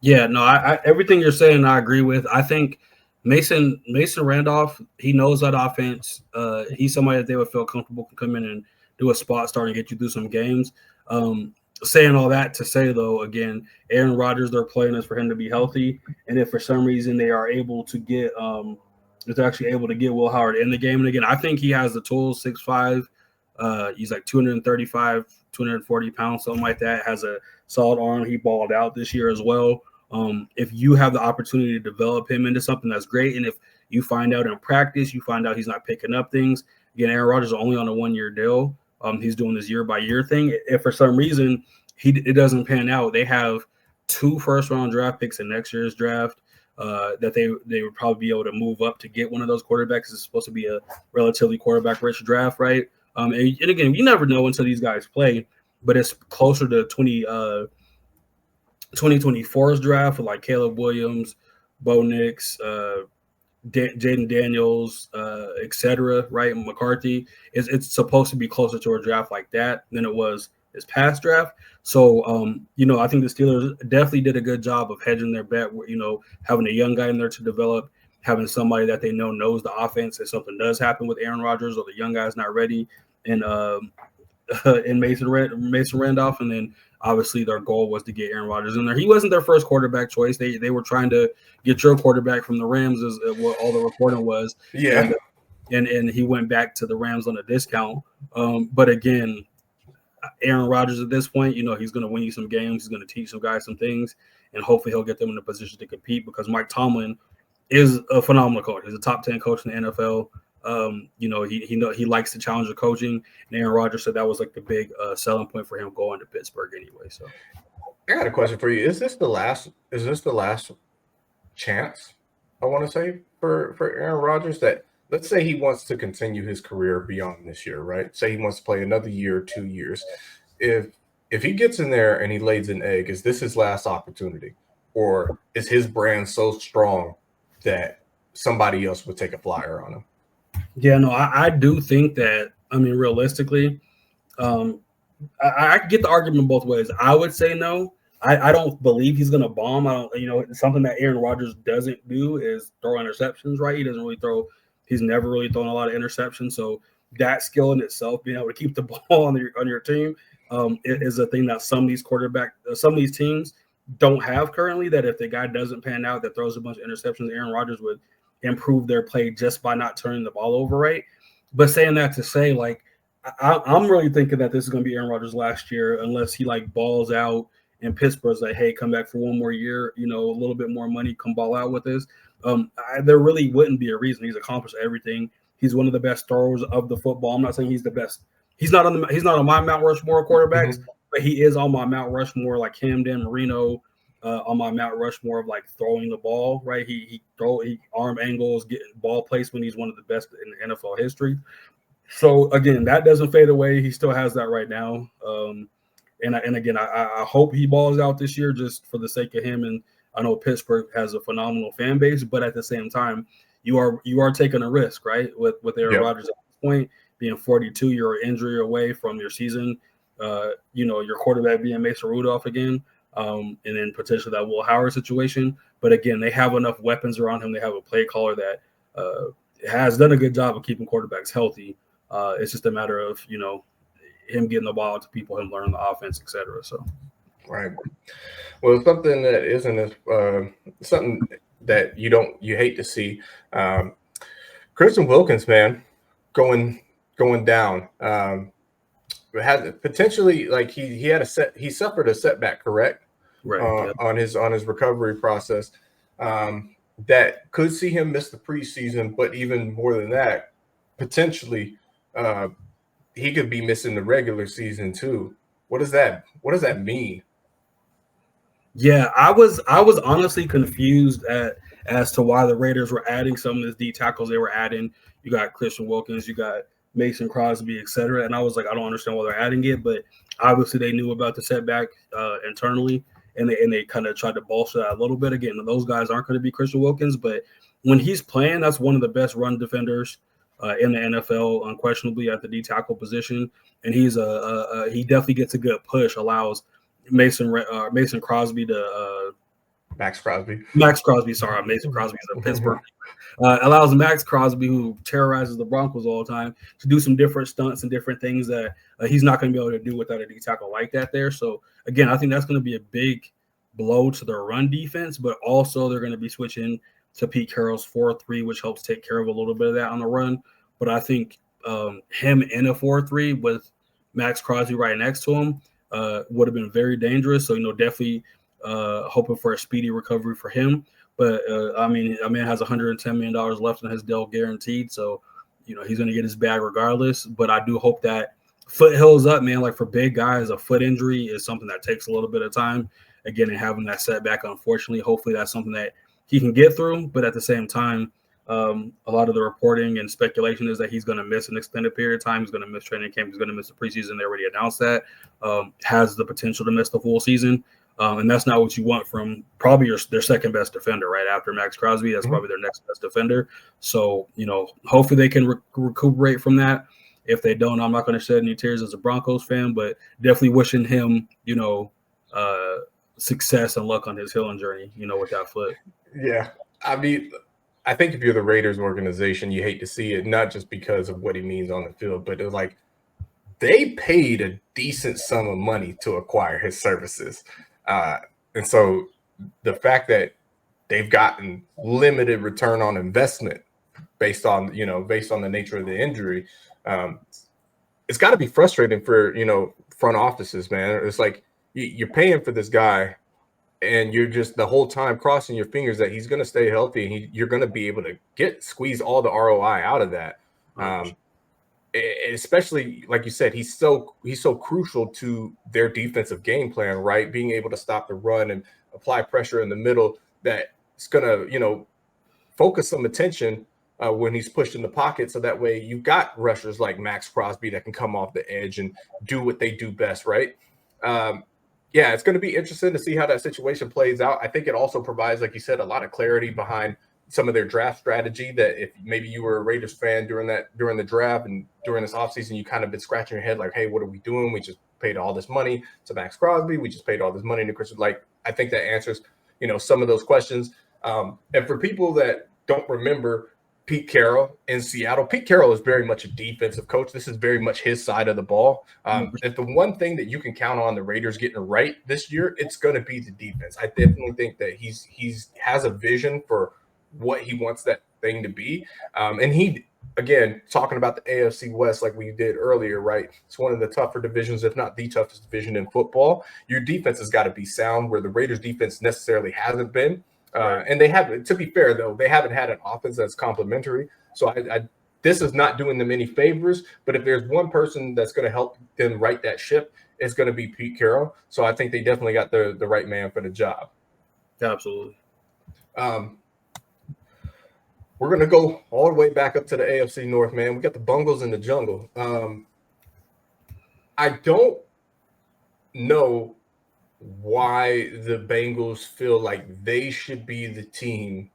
Yeah, no, I everything you're saying, I agree with. I think Mason Randolph, he knows that offense. He's somebody that they would feel comfortable can come in and do a spot start and get you through some games. Saying all that to say, though, again, Aaron Rodgers, their plan is for him to be healthy, and if for some reason they are able to get, if they're actually able to get Will Howard in the game, and again, I think he has the tools. 6'5", he's like 235, 240 pounds, something like that. Has a solid arm. He balled out this year as well. If you have the opportunity to develop him into something, that's great. And if you find out in practice, you find out he's not picking up things. Again, Aaron Rodgers is only on a 1-year deal. He's doing this year-by-year thing. If for some reason it doesn't pan out, they have 2 first-round draft picks in next year's draft that they would probably be able to move up to get one of those quarterbacks. It's supposed to be a relatively quarterback-rich draft, right? And again, you never know until these guys play, but it's closer to 2024's draft with like Caleb Williams, Bo Nix, Jaden Daniels, etc. Right, and McCarthy. It's supposed to be closer to a draft like that than it was this past draft. So, I think the Steelers definitely did a good job of hedging their bet. Having a young guy in there to develop, having somebody that they know knows the offense. If something does happen with Aaron Rodgers or the young guy's not ready, and Mason Randolph, and then obviously their goal was to get Aaron Rodgers in there. He wasn't their first quarterback choice. They were trying to get your quarterback from the Rams, is what all the reporting was. Yeah. And he went back to the Rams on a discount. But again, Aaron Rodgers at this point, he's going to win you some games. He's going to teach some guys some things, and hopefully he'll get them in a position to compete, because Mike Tomlin is a phenomenal coach. He's a top 10 coach in the NFL. He likes to challenge the coaching. And Aaron Rodgers said that was like the big selling point for him going to Pittsburgh anyway. So I got a question for you. Is this the last chance, I want to say, for Aaron Rodgers, that let's say he wants to continue his career beyond this year, right? Say he wants to play another year, 2 years. If he gets in there and he lays an egg, is this his last opportunity? Or is his brand so strong that somebody else would take a flyer on him? Yeah, no, I do think that, I mean, realistically, I get the argument both ways. I would say no. I don't believe he's going to bomb. I don't, something that Aaron Rodgers doesn't do is throw interceptions, right? He doesn't really throw. He's never really thrown a lot of interceptions. So that skill in itself, being able to keep the ball on your team, is a thing that some of these teams don't have currently. That if the guy doesn't pan out, that throws a bunch of interceptions, Aaron Rodgers would improve their play just by not turning the ball over, right? But saying that to say, like, I'm really thinking that this is going to be Aaron Rodgers last year, unless he like balls out and Pittsburgh's like, hey, come back for one more year, a little bit more money, come ball out with this. There really wouldn't be a reason. He's accomplished everything. He's one of the best throwers of the football. I'm not saying he's the best. He's not on my Mount Rushmore quarterbacks, but he is on my Mount Rushmore, like Camden, Marino, on my Mount Rushmore of like throwing the ball, right? He arm angles, getting ball placement. He's one of the best in NFL history. So again, that doesn't fade away. He still has that right now. And again, I hope he balls out this year just for the sake of him. And I know Pittsburgh has a phenomenal fan base, but at the same time, you are taking a risk, right? With Aaron Rodgers at this point, being 42, you're injury away from your season. Your quarterback being Mason Rudolph again, and then potentially that Will Howard situation. But again, they have enough weapons around him. They have a play caller that has done a good job of keeping quarterbacks healthy. It's just a matter of him getting the ball to people, him learning the offense, etc. So, right. Well, something that isn't something that you hate to see. Christian Wilkins, man, going down. Had potentially, like, he suffered a setback, correct? Right. On his recovery process. That could see him miss the preseason, but even more than that, potentially he could be missing the regular season too. What does that mean? Yeah, I was honestly confused as to why the Raiders were adding some of these D tackles they were adding. You got Christian Wilkins, you got Mason Crosby, etc. And I was like, I don't understand why they're adding it, but obviously they knew about the setback internally, and they kind of tried to bolster that a little bit. Again, those guys aren't going to be Christian Wilkins, but when he's playing, that's one of the best run defenders in the NFL, unquestionably at the D tackle position, and he definitely gets a good push, allows Mason Crosby to Max Crosby. Sorry, Mason Crosby is a Pittsburgh. Allows Max Crosby, who terrorizes the Broncos all the time, to do some different stunts and different things that he's not going to be able to do without a D tackle like that there. So again, I think that's going to be a big blow to their run defense, but also they're going to be switching to Pete Carroll's 4-3, which helps take care of a little bit of that on the run. But I think him in a 4-3 with Max Crosby right next to him would have been very dangerous. So, definitely hoping for a speedy recovery for him. But, a man has $110 million left in his deal guaranteed. So, he's going to get his bag regardless. But I do hope that foot heals up, man. Like for big guys, a foot injury is something that takes a little bit of time. Again, and having that setback, unfortunately, hopefully that's something that he can get through. But at the same time, a lot of the reporting and speculation is that he's going to miss an extended period of time. He's going to miss training camp. He's going to miss the preseason. They already announced that. Has the potential to miss the full season. And that's not what you want from probably their second best defender, right? After Max Crosby, that's probably their next best defender. So, hopefully they can recuperate from that. If they don't, I'm not going to shed any tears as a Broncos fan, but definitely wishing him, success and luck on his healing journey, with that foot. Yeah. I mean, I think if you're the Raiders organization, you hate to see it, not just because of what he means on the field, but it's like they paid a decent sum of money to acquire his services. And so the fact that they've gotten limited return on investment based on the nature of the injury, it's got to be frustrating for, front offices, man. It's like you're paying for this guy and you're just the whole time crossing your fingers that he's going to stay healthy and you're going to be able to squeeze all the ROI out of that. Especially like you said, he's so crucial to their defensive game plan, right? Being able to stop the run and apply pressure in the middle that it's going to, focus some attention when he's pushed in the pocket. So that way you've got rushers like Max Crosby that can come off the edge and do what they do best, right? Yeah, it's going to be interesting to see how that situation plays out. I think it also provides, like you said, a lot of clarity behind some of their draft strategy, that if maybe you were a Raiders fan during the draft and during this offseason, you kind of been scratching your head like, hey, what are we doing? We just paid all this money to Max Crosby. We just paid all this money to Chris. Like, I think that answers, some of those questions. And for people that don't remember Pete Carroll in Seattle, Pete Carroll is very much a defensive coach. This is very much his side of the ball. If the one thing that you can count on the Raiders getting right this year, it's going to be the defense. I definitely think that he's has a vision for what he wants that thing to be. And he, again, talking about the AFC West like we did earlier, right? It's one of the tougher divisions, if not the toughest division in football. Your defense has got to be sound, where the Raiders defense necessarily hasn't been. And they haven't, to be fair, though, they haven't had an offense that's complementary. So this is not doing them any favors. But if there's one person that's going to help them right that ship, it's going to be Pete Carroll. So I think they definitely got the right man for the job. Absolutely. We're going to go all the way back up to the AFC North, man. We got the Bungles in the jungle. I don't know why the Bengals feel like they should be the team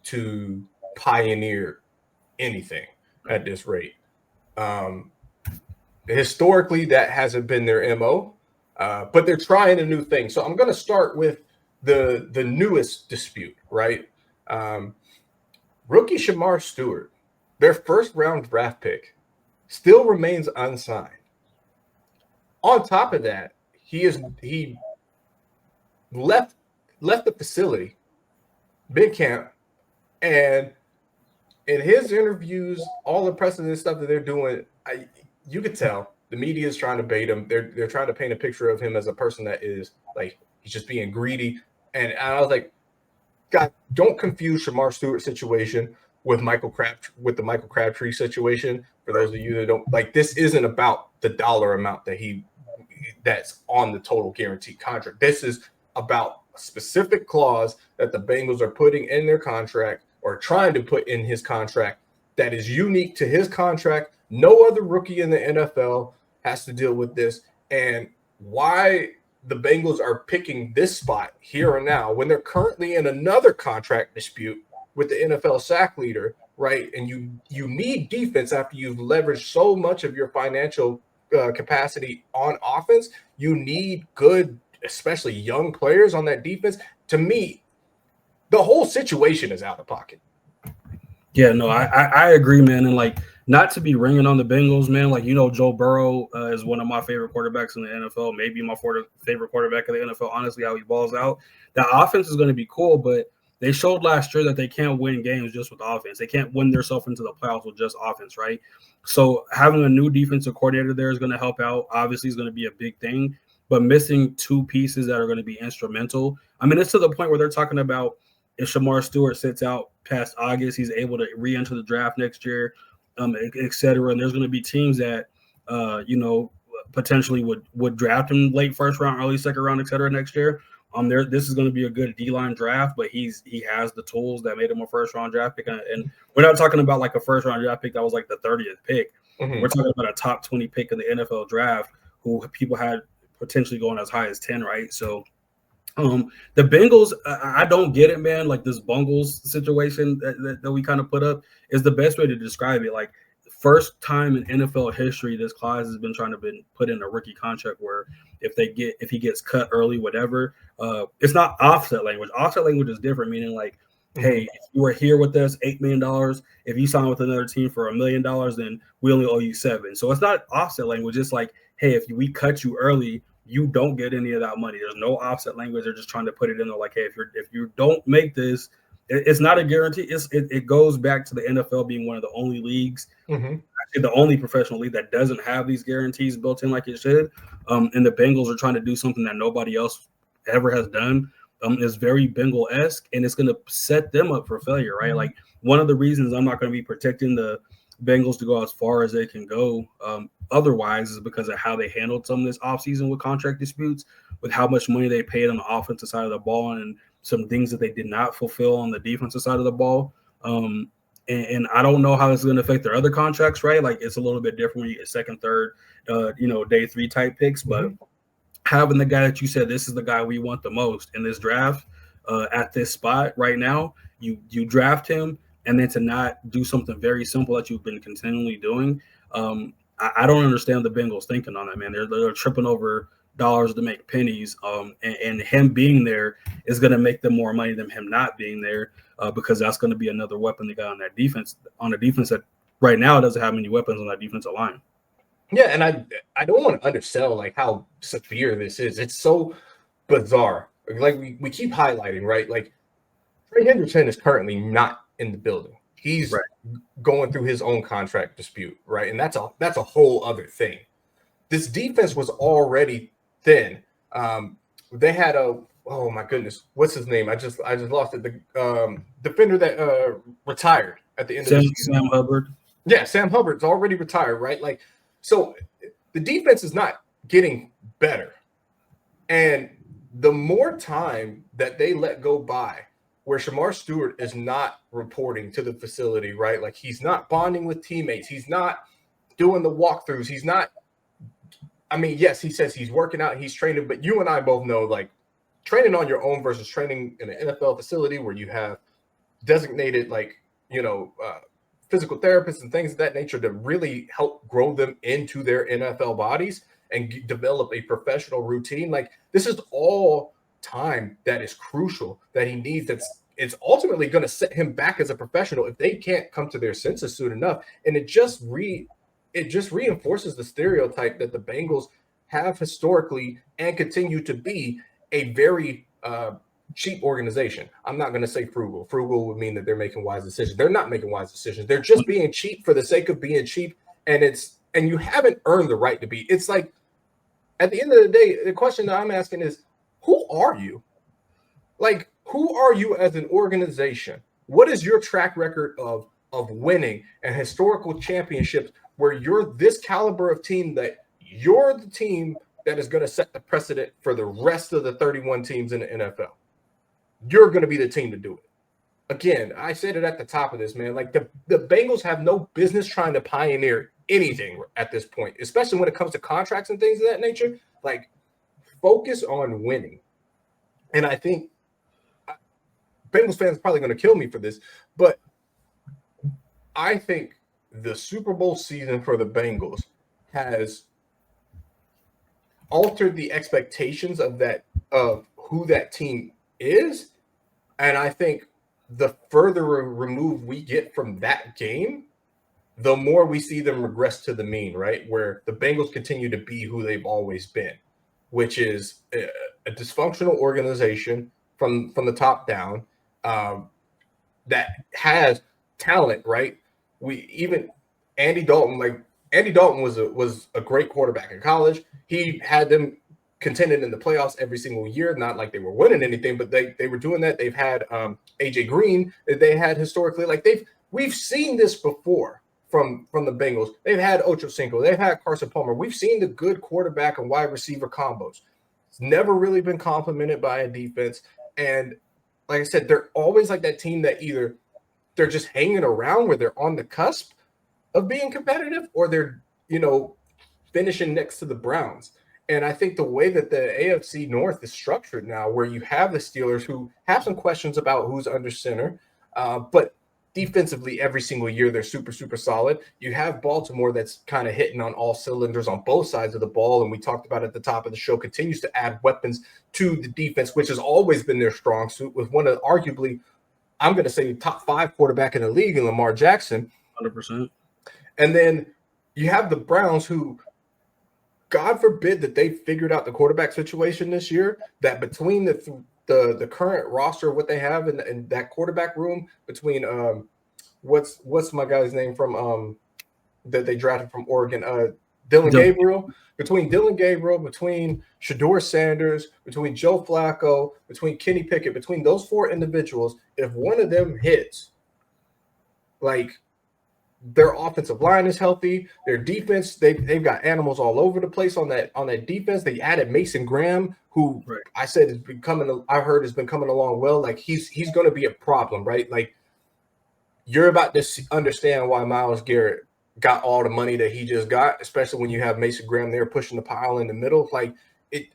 to pioneer anything at this rate. Historically, that hasn't been their MO, but they're trying a new thing. So I'm going to start with the newest dispute, right? Rookie Shamar Stewart, their first-round draft pick, still remains unsigned. On top of that, he left the facility, big camp, and in his interviews, all the precedent stuff that they're doing, you could tell the media is trying to bait him. They're trying to paint a picture of him as a person that is like, he's just being greedy. And I was like, God, don't confuse Shamar Stewart's situation with the Michael Crabtree situation. For those of you that don't, like, this isn't about the dollar amount that's on the total guaranteed contract. This is about a specific clause that the Bengals are putting in their contract, or trying to put in his contract, that is unique to his contract. No other rookie in the NFL has to deal with this. And why the Bengals are picking this spot here and now when they're currently in another contract dispute with the NFL sack leader, right? And you need defense after you've leveraged so much of your financial capacity on offense. You need good, especially young players on that defense. To me, the whole situation is out of pocket. Yeah, no, I agree, man. And like, not to be ringing on the Bengals, man. Like, Joe Burrow is one of my favorite quarterbacks in the NFL, maybe my favorite quarterback in the NFL, honestly, how he balls out. The offense is going to be cool, but they showed last year that they can't win games just with offense. They can't win themselves into the playoffs with just offense, right? So having a new defensive coordinator there is going to help out. Obviously, it's going to be a big thing, but missing two pieces that are going to be instrumental. I mean, it's to the point where they're talking about if Shamar Stewart sits out past August, he's able to re-enter the draft next year, et cetera. And there's going to be teams that, potentially would draft him late first round, early second round, et cetera, next year. This is going to be a good D-line draft, but he has the tools that made him a first-round draft pick. And we're not talking about like a first-round draft pick that was like the 30th pick. Mm-hmm. We're talking about a top 20 pick in the NFL draft who people had potentially going as high as 10, right? So the Bengals, I don't get it, man. Like, this Bungles situation that we kind of put up is the best way to describe it. Like, first time in NFL history, this clause has been trying to be put in a rookie contract where if he gets cut early, whatever, it's not offset language. Offset language is different, meaning like, hey, if you were here with us, $8 million. If you sign with another team for $1 million, then we only owe you $7 million. So it's not offset language. It's like, hey, if we cut you early, you don't get any of that money. There's no offset language. They're just trying to put it in there like, hey, if you don't make this, it's not a guarantee. It goes back to the NFL being one of the only leagues, actually the only professional league that doesn't have these guarantees built in like it should. And the Bengals are trying to do something that nobody else ever has done is very Bengal-esque, and it's going to set them up for failure, right? Like, one of the reasons I'm not going to be protecting the Bengals to go as far as they can go otherwise is because of how they handled some of this offseason with contract disputes, with how much money they paid on the offensive side of the ball and some things that they did not fulfill on the defensive side of the ball. And I don't know how this is going to affect their other contracts, right? Like, it's a little bit different when you get second, third, day 3 type picks. But having the guy that you said, this is the guy we want the most in this draft at this spot right now, you draft him, and then to not do something very simple that you've been continually doing. I don't understand the Bengals thinking on that, man. They're tripping over dollars to make pennies. And him being there is going to make them more money than him not being there, because that's going to be another weapon they got on that defense, on a defense that right now doesn't have many weapons on that defensive line. Yeah, and I don't want to undersell like how severe this is. It's so bizarre. Like we keep highlighting, right? Like Trey Hendrickson is currently not in the building. He's going through his own contract dispute, right? And that's a whole other thing. This defense was already thin. They had oh my goodness, what's his name? I just lost it. The defender that retired at the end of the season. Sam Hubbard. Yeah, Sam Hubbard's already retired, right? Like, so the defense is not getting better. And the more time that they let go by, where Shamar Stewart is not reporting to the facility, right? Like, he's not bonding with teammates. He's not doing the walkthroughs. He's not, I mean, yes, he says he's working out, he's training, but you and I both know, like, training on your own versus training in an NFL facility where you have designated, like, physical therapists and things of that nature to really help grow them into their NFL bodies and develop a professional routine. Like, this is all time that is crucial that he needs. It's ultimately going to set him back as a professional if they can't come to their senses soon enough. And it just reinforces the stereotype that the Bengals have historically and continue to be a very cheap organization. I'm not going to say frugal. Frugal would mean that they're making wise decisions. They're not making wise decisions. They're just being cheap for the sake of being cheap. And you haven't earned the right to be. It's like, at the end of the day, the question that I'm asking is, who are you? Like, who are you as an organization? What is your track record of winning and historical championships where you're this caliber of team, that you're the team that is going to set the precedent for the rest of the 31 teams in the NFL? You're going to be the team to do it. Again, I said it at the top of this, man. Like, the Bengals have no business trying to pioneer anything at this point, especially when it comes to contracts and things of that nature. Like, focus on winning. And I think Bengals fans are probably going to kill me for this, but I think the Super Bowl season for the Bengals has altered the expectations of who that team is. And I think the further removed we get from that game, the more we see them regress to the mean, right? Where the Bengals continue to be who they've always been, which is a dysfunctional organization from the top down that has talent, right? Andy Dalton was a great quarterback in college. He had them contending in the playoffs every single year, not like they were winning anything, but they were doing that. They've had AJ Green that they had historically. Like, we've seen this before from the Bengals. They've had Ocho Cinco, they've had Carson Palmer. We've seen the good quarterback and wide receiver combos. It's never really been complemented by a defense. And like I said, they're always like that team that either they're just hanging around where they're on the cusp of being competitive, or they're, finishing next to the Browns. And I think the way that the AFC North is structured now, where you have the Steelers, who have some questions about who's under center, but defensively every single year they're super, super solid. You have Baltimore that's kind of hitting on all cylinders on both sides of the ball, and we talked about at the top of the show, continues to add weapons to the defense, which has always been their strong suit, with one of arguably, I'm going to say, top 5 quarterback in the league in Lamar Jackson. 100%. And then you have the Browns, who, God forbid that they figured out the quarterback situation this year, that between the current roster, what they have in that quarterback room, between what's my guy's name from that they drafted from Oregon, Dylan Gabriel, between Shador Sanders, between Joe Flacco, between Kenny Pickett, between those four individuals, if one of them hits, like their offensive line is healthy, their defense, they've got animals all over the place on that defense. They added Mason Graham, who I said has been coming. I heard has been coming along well. Like he's going to be a problem, right? Like you're about to understand why Myles Garrett got all the money that he just got, especially when you have Mason Graham there pushing the pile in the middle. Like it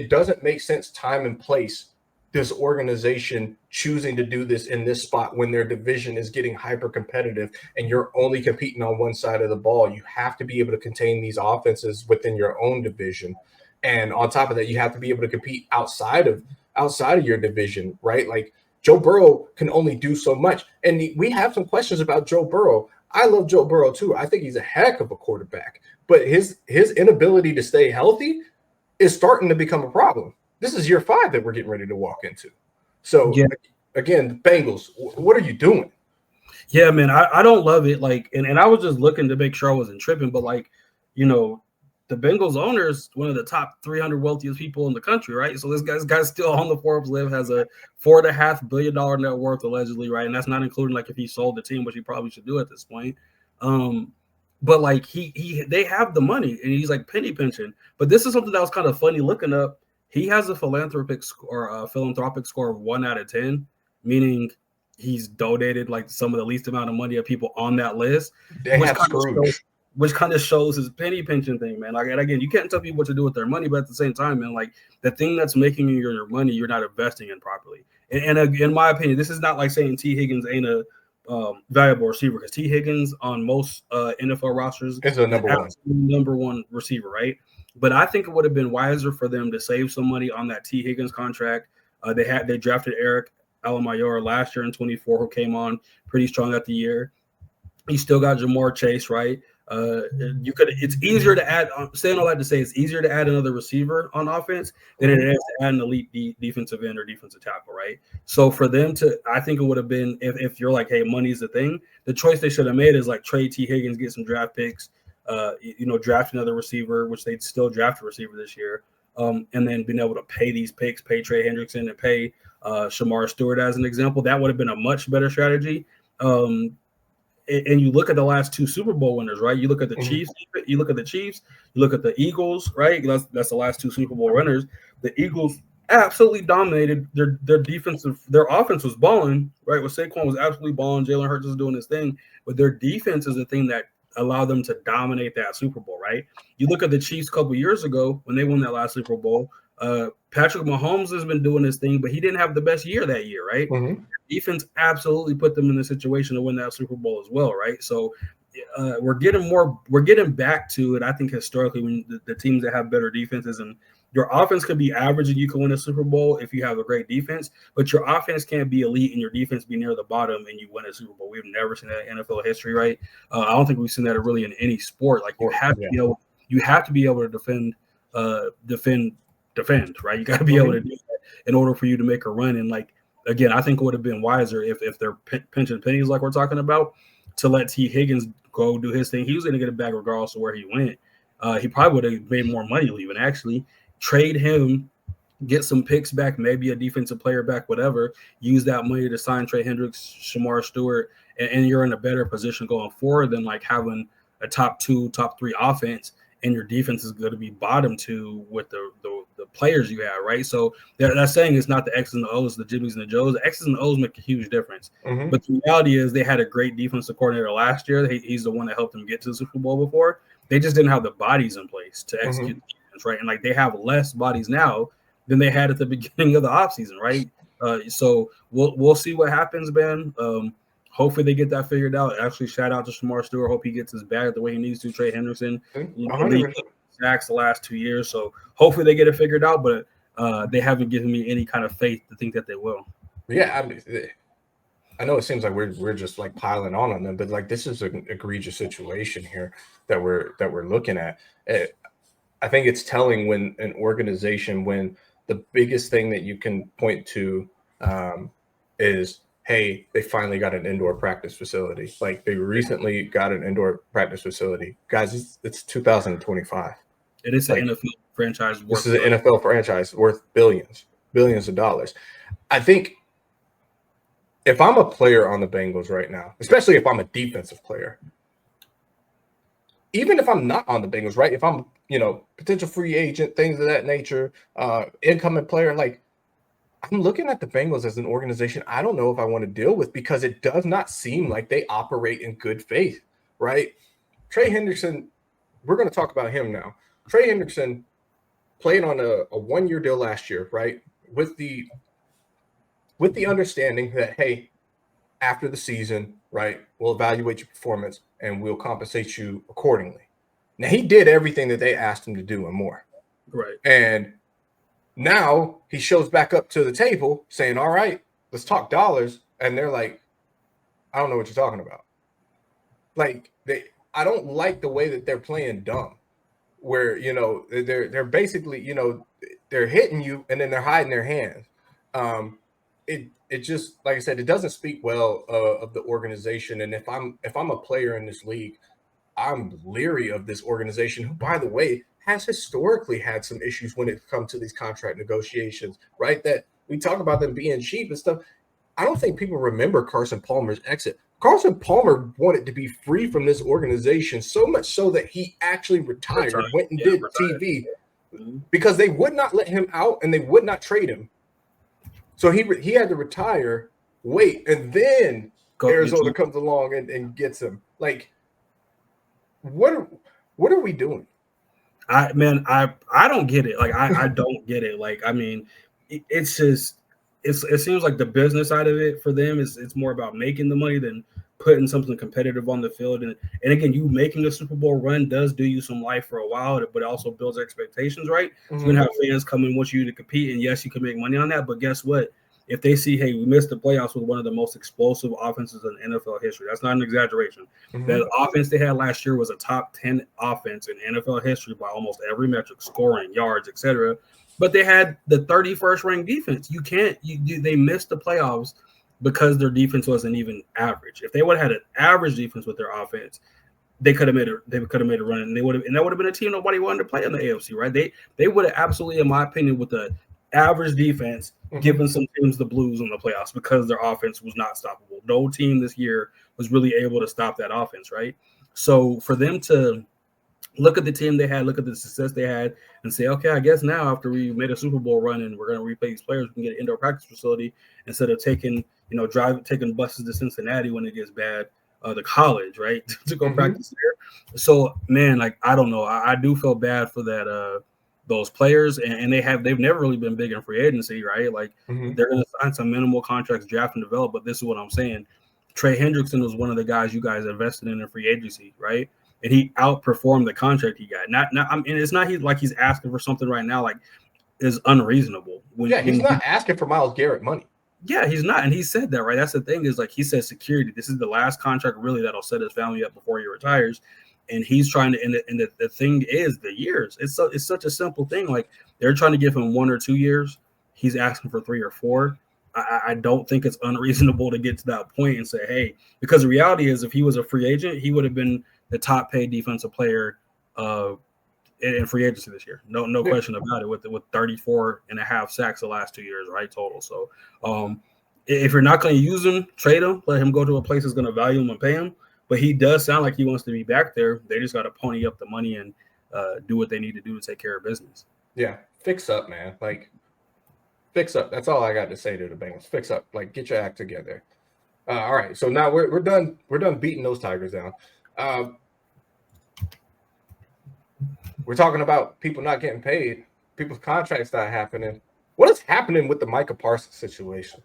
doesn't make sense time and place. This organization choosing to do this in this spot when their division is getting hyper competitive and you're only competing on one side of the ball. You have to be able to contain these offenses within your own division. And on top of that, you have to be able to compete outside of your division, right? Like Joe Burrow can only do so much. And we have some questions about Joe Burrow. I love Joe Burrow too. I think he's a heck of a quarterback, but his inability to stay healthy is starting to become a problem. This is year 5 that we're getting ready to walk into. So again, the Bengals, what are you doing? Yeah, man, I don't love it. Like, and I was just looking to make sure I wasn't tripping, but like, you know, the Bengals owner is one of the top 300 wealthiest people in the country, right? So this guy's still on the Forbes list, has a $4.5 billion net worth allegedly, right? And that's not including like if he sold the team, which he probably should do at this point. But like they have the money and he's like penny pinching. But this is something that was kind of funny looking up. He has a philanthropic score of 1 out of 10, meaning he's donated like some of the least amount of money of people on that list. Which kind of shows his penny pinching thing, man. Like, and again, you can't tell people what to do with their money, but at the same time, man, like the thing that's making you your money, you're not investing in properly. And in my opinion, this is not like saying T. Higgins ain't a valuable receiver, because T. Higgins on most NFL rosters is a number one receiver, right? But I think it would have been wiser for them to save some money on that T. Higgins contract. They drafted Eric Alamayor last year in 24, who came on pretty strong at the year. You still got Jamar Chase, right? It's easier to add, saying all that to say, it's easier to add another receiver on offense than it is to add an elite defensive end or defensive tackle, right? So for them to, I think it would have been, if you're like, hey, money's the thing, the choice they should have made is like trade T. Higgins, get some draft picks, draft another receiver, which they'd still draft a receiver this year, and then being able to pay these picks, pay Trey Hendrickson and pay Shamar Stewart as an example. That would have been a much better strategy. And you look at the last 2 Super Bowl winners, right? You look at the Chiefs, you look at the Eagles, right? That's the last 2 Super Bowl winners. The Eagles absolutely dominated their offense was balling, right? With Saquon was absolutely balling, Jalen Hurts was doing his thing, but their defense is the thing that allowed them to dominate that Super Bowl, right? You look at the Chiefs a couple years ago when they won that last Super Bowl. Patrick Mahomes has been doing his thing, but he didn't have the best year that year, right? Defense absolutely put them in the situation to win that Super Bowl as well, right? So we're getting back to it. I think historically, when the teams that have better defenses, and your offense could be average and you can win a Super Bowl if you have a great defense, but your offense can't be elite and your defense be near the bottom and you win a Super Bowl. We've never seen that in NFL history, right? I don't think we've seen that really in any sport. Like you have to be able to defend, right? You got to be able to do that in order for you to make a run. And like, again, I think it would have been wiser if they're pinching pennies like we're talking about, to let T. Higgins go do his thing. He was going to get it back regardless of where he went. He probably would have made more money leaving, actually. Trade him, get some picks back, maybe a defensive player back, whatever. Use that money to sign Trey Hendricks, Shamar Stewart, and you're in a better position going forward than like having a top 2, top 3 offense, and your defense is going to be bottom 2 with the players you have, right? So that saying is not the X's and the O's, the Jimmies and the Joes. The X's and the O's make a huge difference. But the reality is they had a great defensive coordinator last year. He's the one that helped them get to the Super Bowl before. They just didn't have the bodies in place to execute the defense, right? And like they have less bodies now than they had at the beginning of the offseason, right? So we'll see what happens, Ben. Hopefully they get that figured out. Actually, shout out to Shamar Stewart. Hope he gets his bag the way he needs to. Trey Hendrickson, sacks the last 2 years. So hopefully they get it figured out, but they haven't given me any kind of faith to think that they will. Yeah, I mean, I know it seems like we're just like piling on them, but like this is an egregious situation here that we're looking at. I think it's telling when an organization, when the biggest thing that you can point to is hey, they finally got an indoor practice facility. Like, they recently got an indoor practice facility. Guys, it's 2025. It is an NFL franchise worth. This is an NFL franchise worth billions of dollars. I think if I'm a player on the Bengals right now, especially if I'm a defensive player, even if I'm not on the Bengals, right? If I'm, potential free agent, things of that nature, incoming player, like, I'm looking at the Bengals as an organization I don't know if I want to deal with, because it does not seem like they operate in good faith, right? Trey Hendrickson, we're going to talk about him now. Trey Hendrickson played on a one-year deal last year, right? With the understanding that, hey, after the season, right, we'll evaluate your performance and we'll compensate you accordingly. Now, he did everything that they asked him to do and more. Right. And now he shows back up to the table saying, all right, let's talk dollars. And they're like, I don't know what you're talking about. Like, I don't like the way that they're playing dumb, where, they're basically, they're hitting you and then they're hiding their hands. It just, like I said, it doesn't speak well of the organization. And if I'm a player in this league, I'm leery of this organization, who, by the way, has historically had some issues when it comes to these contract negotiations, right? That we talk about them being cheap and stuff. I don't think people remember Carson Palmer's exit. Carson Palmer wanted to be free from this organization, so much so that he actually retired, went and did TV, because they would not let him out and they would not trade him. So he had to retire, wait, and then Arizona comes along and gets him. Like, what are we doing? I don't get it. Like, I don't get it. Like, I mean, it's just it seems like the business side of it for them it's more about making the money than putting something competitive on the field. And again, you making the Super Bowl run does do you some life for a while, but it also builds expectations, right? Mm-hmm. So you're gonna have fans come and want you to compete, and yes, you can make money on that. But guess what? If they see, hey, we missed the playoffs with one of the most explosive offenses in NFL history, that's not an exaggeration. Mm-hmm. The offense they had last year was a top 10 offense in NFL history by almost every metric, scoring, yards, etc. But they had the 31st ranked defense. They missed the playoffs because their defense wasn't even average. If they would have had an average defense with their offense, they could have made a run, and that would have been a team nobody wanted to play in the AFC, right? They would have absolutely, in my opinion, with the average defense, given some teams the blues in the playoffs because their offense was not stoppable. No team this year was really able to stop that offense, right? So for them to look at the team they had, look at the success they had, and say, okay, I guess now after we made a Super Bowl run and we're going to replay these players, we can get an indoor practice facility instead of taking buses to Cincinnati when it gets bad, the college, right, to go practice there. So, man, like, I don't know. I do feel bad for that. Those players, and they've never really been big in free agency, right? Like, they're going to sign some minimal contracts, draft and develop. But this is what I'm saying. Trey Hendrickson was one of the guys you guys invested in free agency, right? And he outperformed the contract he got. I mean, it's not he's asking for something right now like is unreasonable. He's not asking for Myles Garrett money. Yeah, he's not, and he said that, right? That's the thing, is like he said security. This is the last contract really that'll set his family up before he retires. And he's trying to, and the thing is the years. It's such a simple thing. Like, they're trying to give him 1 or 2 years. He's asking for 3 or 4. I don't think it's unreasonable to get to that point and say, hey, because the reality is if he was a free agent, he would have been the top paid defensive player in free agency this year. No question about it, with 34.5 sacks the last 2 years, right, total. So if you're not going to use him, trade him, let him go to a place that's going to value him and pay him. But he does sound like he wants to be back there. They just got to pony up the money and do what they need to do to take care of business. Yeah, fix up, man. Like, fix up. That's all I got to say to the Bengals. Fix up. Like, get your act together. All right, so now we're done. We're done beating those Tigers down. We're talking about people not getting paid, people's contracts not happening. What is happening with the Micah Parsons situation?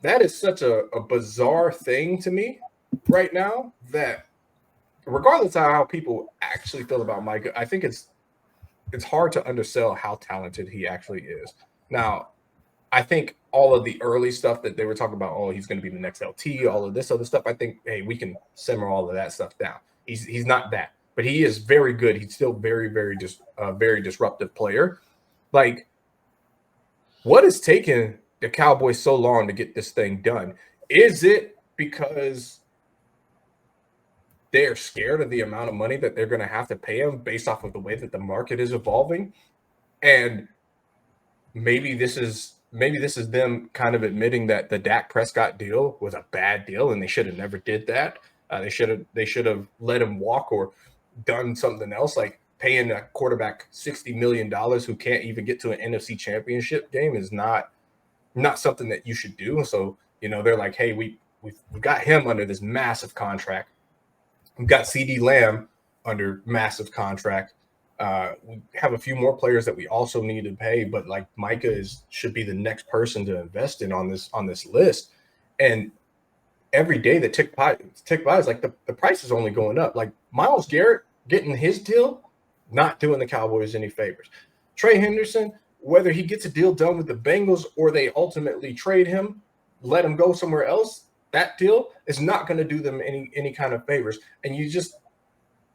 That is such a bizarre thing to me right now, that regardless of how people actually feel about Micah, I think it's hard to undersell how talented he actually is. Now, I think all of the early stuff that they were talking about, oh, he's going to be the next LT, all of this other stuff, I think, hey, we can simmer all of that stuff down. He's not that, but he is very good. He's still very, very very disruptive player. Like, what is taking the Cowboys so long to get this thing done? Is it because they're scared of the amount of money that they're going to have to pay him based off of the way that the market is evolving? And maybe this is them kind of admitting that the Dak Prescott deal was a bad deal and they should have never did that. They should have let him walk or done something else, like paying a quarterback $60 million who can't even get to an NFC championship game is not something that you should do. So, they're like, hey, we've got him under this massive contract. We've got CD Lamb under massive contract. We have a few more players that we also need to pay, but like Micah should be the next person to invest in on this list. And every day that tick by is like the price is only going up. Like Myles Garrett getting his deal, not doing the Cowboys any favors. Trey Henderson, whether he gets a deal done with the Bengals or they ultimately trade him, let him go somewhere else, that deal is not going to do them any kind of favors. And you just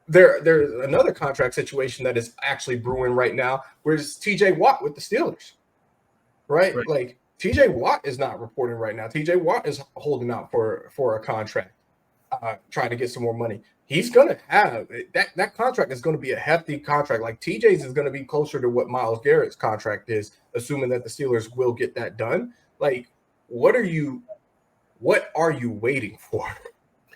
there's another contract situation that is actually brewing right now, where it's TJ Watt with the Steelers, right? Like TJ Watt is not reporting right now. TJ Watt is holding out for a contract, trying to get some more money. He's going to have that contract is going to be a hefty contract. Like TJ's is going to be closer to what Myles Garrett's contract is, assuming that the Steelers will get that done. Like, what are you waiting for?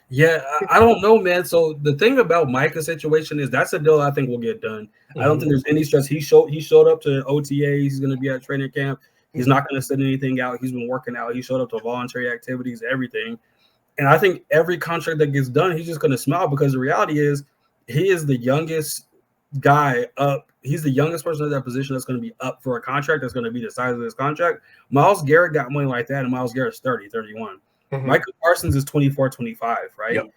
Yeah, I don't know, man. So the thing about Micah's situation is that's a deal I think will get done. I don't think there's any stress. He showed up to OTAs. He's going to be at training camp. He's not going to send anything out. He's been working out. He showed up to voluntary activities, everything. And I think every contract that gets done, he's just going to smile, because the reality is he is the youngest guy up. He's the youngest person in that position that's going to be up for a contract that's going to be the size of this contract. Myles Garrett got money like that, and Myles Garrett's 30, 31. Micah Parsons is 24, 25, right? Yep.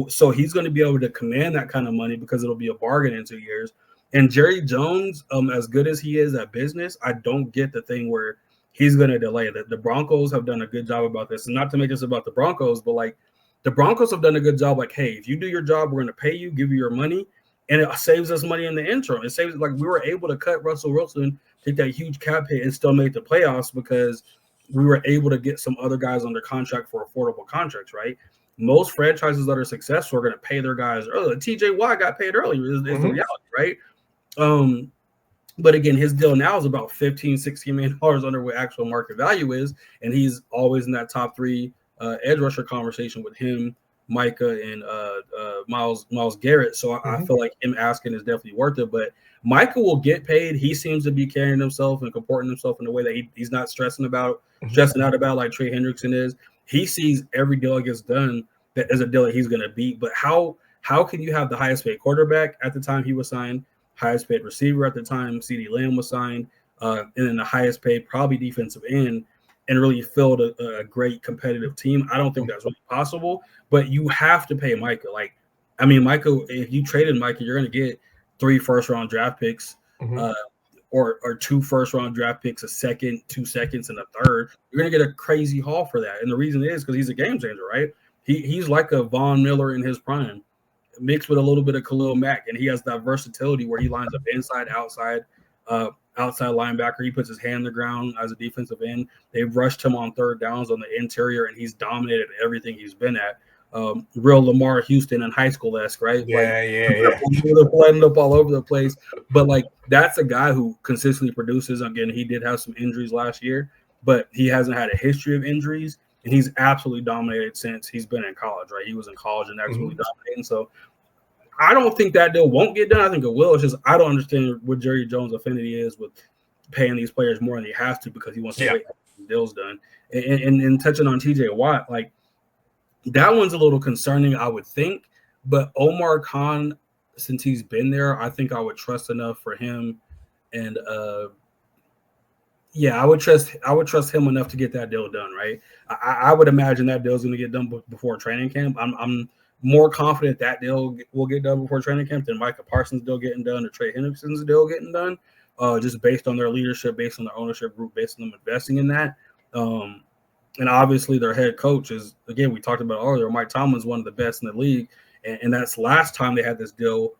So he's going to be able to command that kind of money because it'll be a bargain in 2 years. And Jerry Jones, as good as he is at business, I don't get the thing where he's going to delay that. The Broncos have done a good job about this. And not to make this about the Broncos, but like the Broncos have done a good job. Like, hey, if you do your job, we're going to pay you, give you your money. And it saves us money in the interim. It saves, like, we were able to cut Russell Wilson, take that huge cap hit, and still make the playoffs because we were able to get some other guys under contract for affordable contracts, right? Most franchises that are successful are going to pay their guys early. TJ Watt got paid earlier is the reality, right? But again, his deal now is about $15-16 million under what actual market value is, and he's always in that top three edge rusher conversation with him, Micah, and Myles Garrett. So I feel like him asking is definitely worth it. But Micah will get paid. He seems to be carrying himself and comporting himself in a way that he's not stressing out about like Trey Hendrickson is. He sees every deal that gets done that is a deal that he's going to beat. But how can you have the highest paid quarterback at the time he was signed, highest paid receiver at the time CD Lamb was signed, and then the highest paid probably defensive end, and really field a great competitive team? I don't think that's really possible. But you have to pay Micah. Like, I mean, Micah, if you traded Micah, you're going to get 3 first-round draft picks, or 2 first-round draft picks, a second, 2 seconds, and a third. You're going to get a crazy haul for that. And the reason is because he's a game changer, right? He's like a Von Miller in his prime, mixed with a little bit of Khalil Mack, and he has that versatility where he lines up inside, outside linebacker. He puts his hand on the ground as a defensive end. They've rushed him on third downs on the interior, and he's dominated everything he's been at. Real Lamar Houston in high school-esque, right? Yeah. Lighting up all over the place. But, like, that's a guy who consistently produces. Again, he did have some injuries last year, but he hasn't had a history of injuries, and he's absolutely dominated since he's been in college, right? He was in college and absolutely dominating. So I don't think that deal won't get done. I think it will. It's just I don't understand what Jerry Jones' affinity is with paying these players more than he has to because he wants to wait until the deal's done. And touching on TJ Watt, like, that one's a little concerning, I would think. But Omar Khan, since he's been there, I think I would trust enough for him. And I would trust him enough to get that deal done, right? I would imagine that deal's going to get done before training camp. I'm more confident that deal will get done before training camp than Micah Parsons' deal getting done or Trey Hendrickson's deal getting done, just based on their leadership, based on their ownership group, based on them investing in that. And obviously their head coach is, again, we talked about earlier, Mike Tomlin's one of the best in the league. And that's last time they had this deal.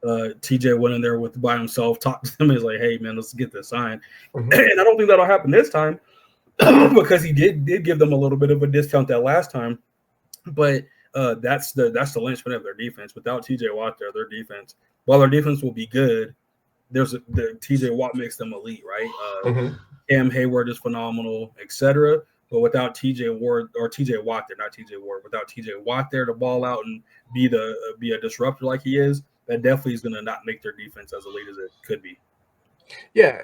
TJ went in there by himself, talked to them, and was like, hey, man, let's get this signed. And I don't think that'll happen this time. because he did give them a little bit of a discount that last time. But that's the linchpin of their defense. Without TJ Watt there, their defense, while their defense will be good, the TJ Watt makes them elite, right? Cam Hayward is phenomenal, etc. But without TJ Watt there, not TJ Ward, without TJ Watt there to ball out and be a disruptor like he is, that definitely is going to not make their defense as elite as it could be. Yeah,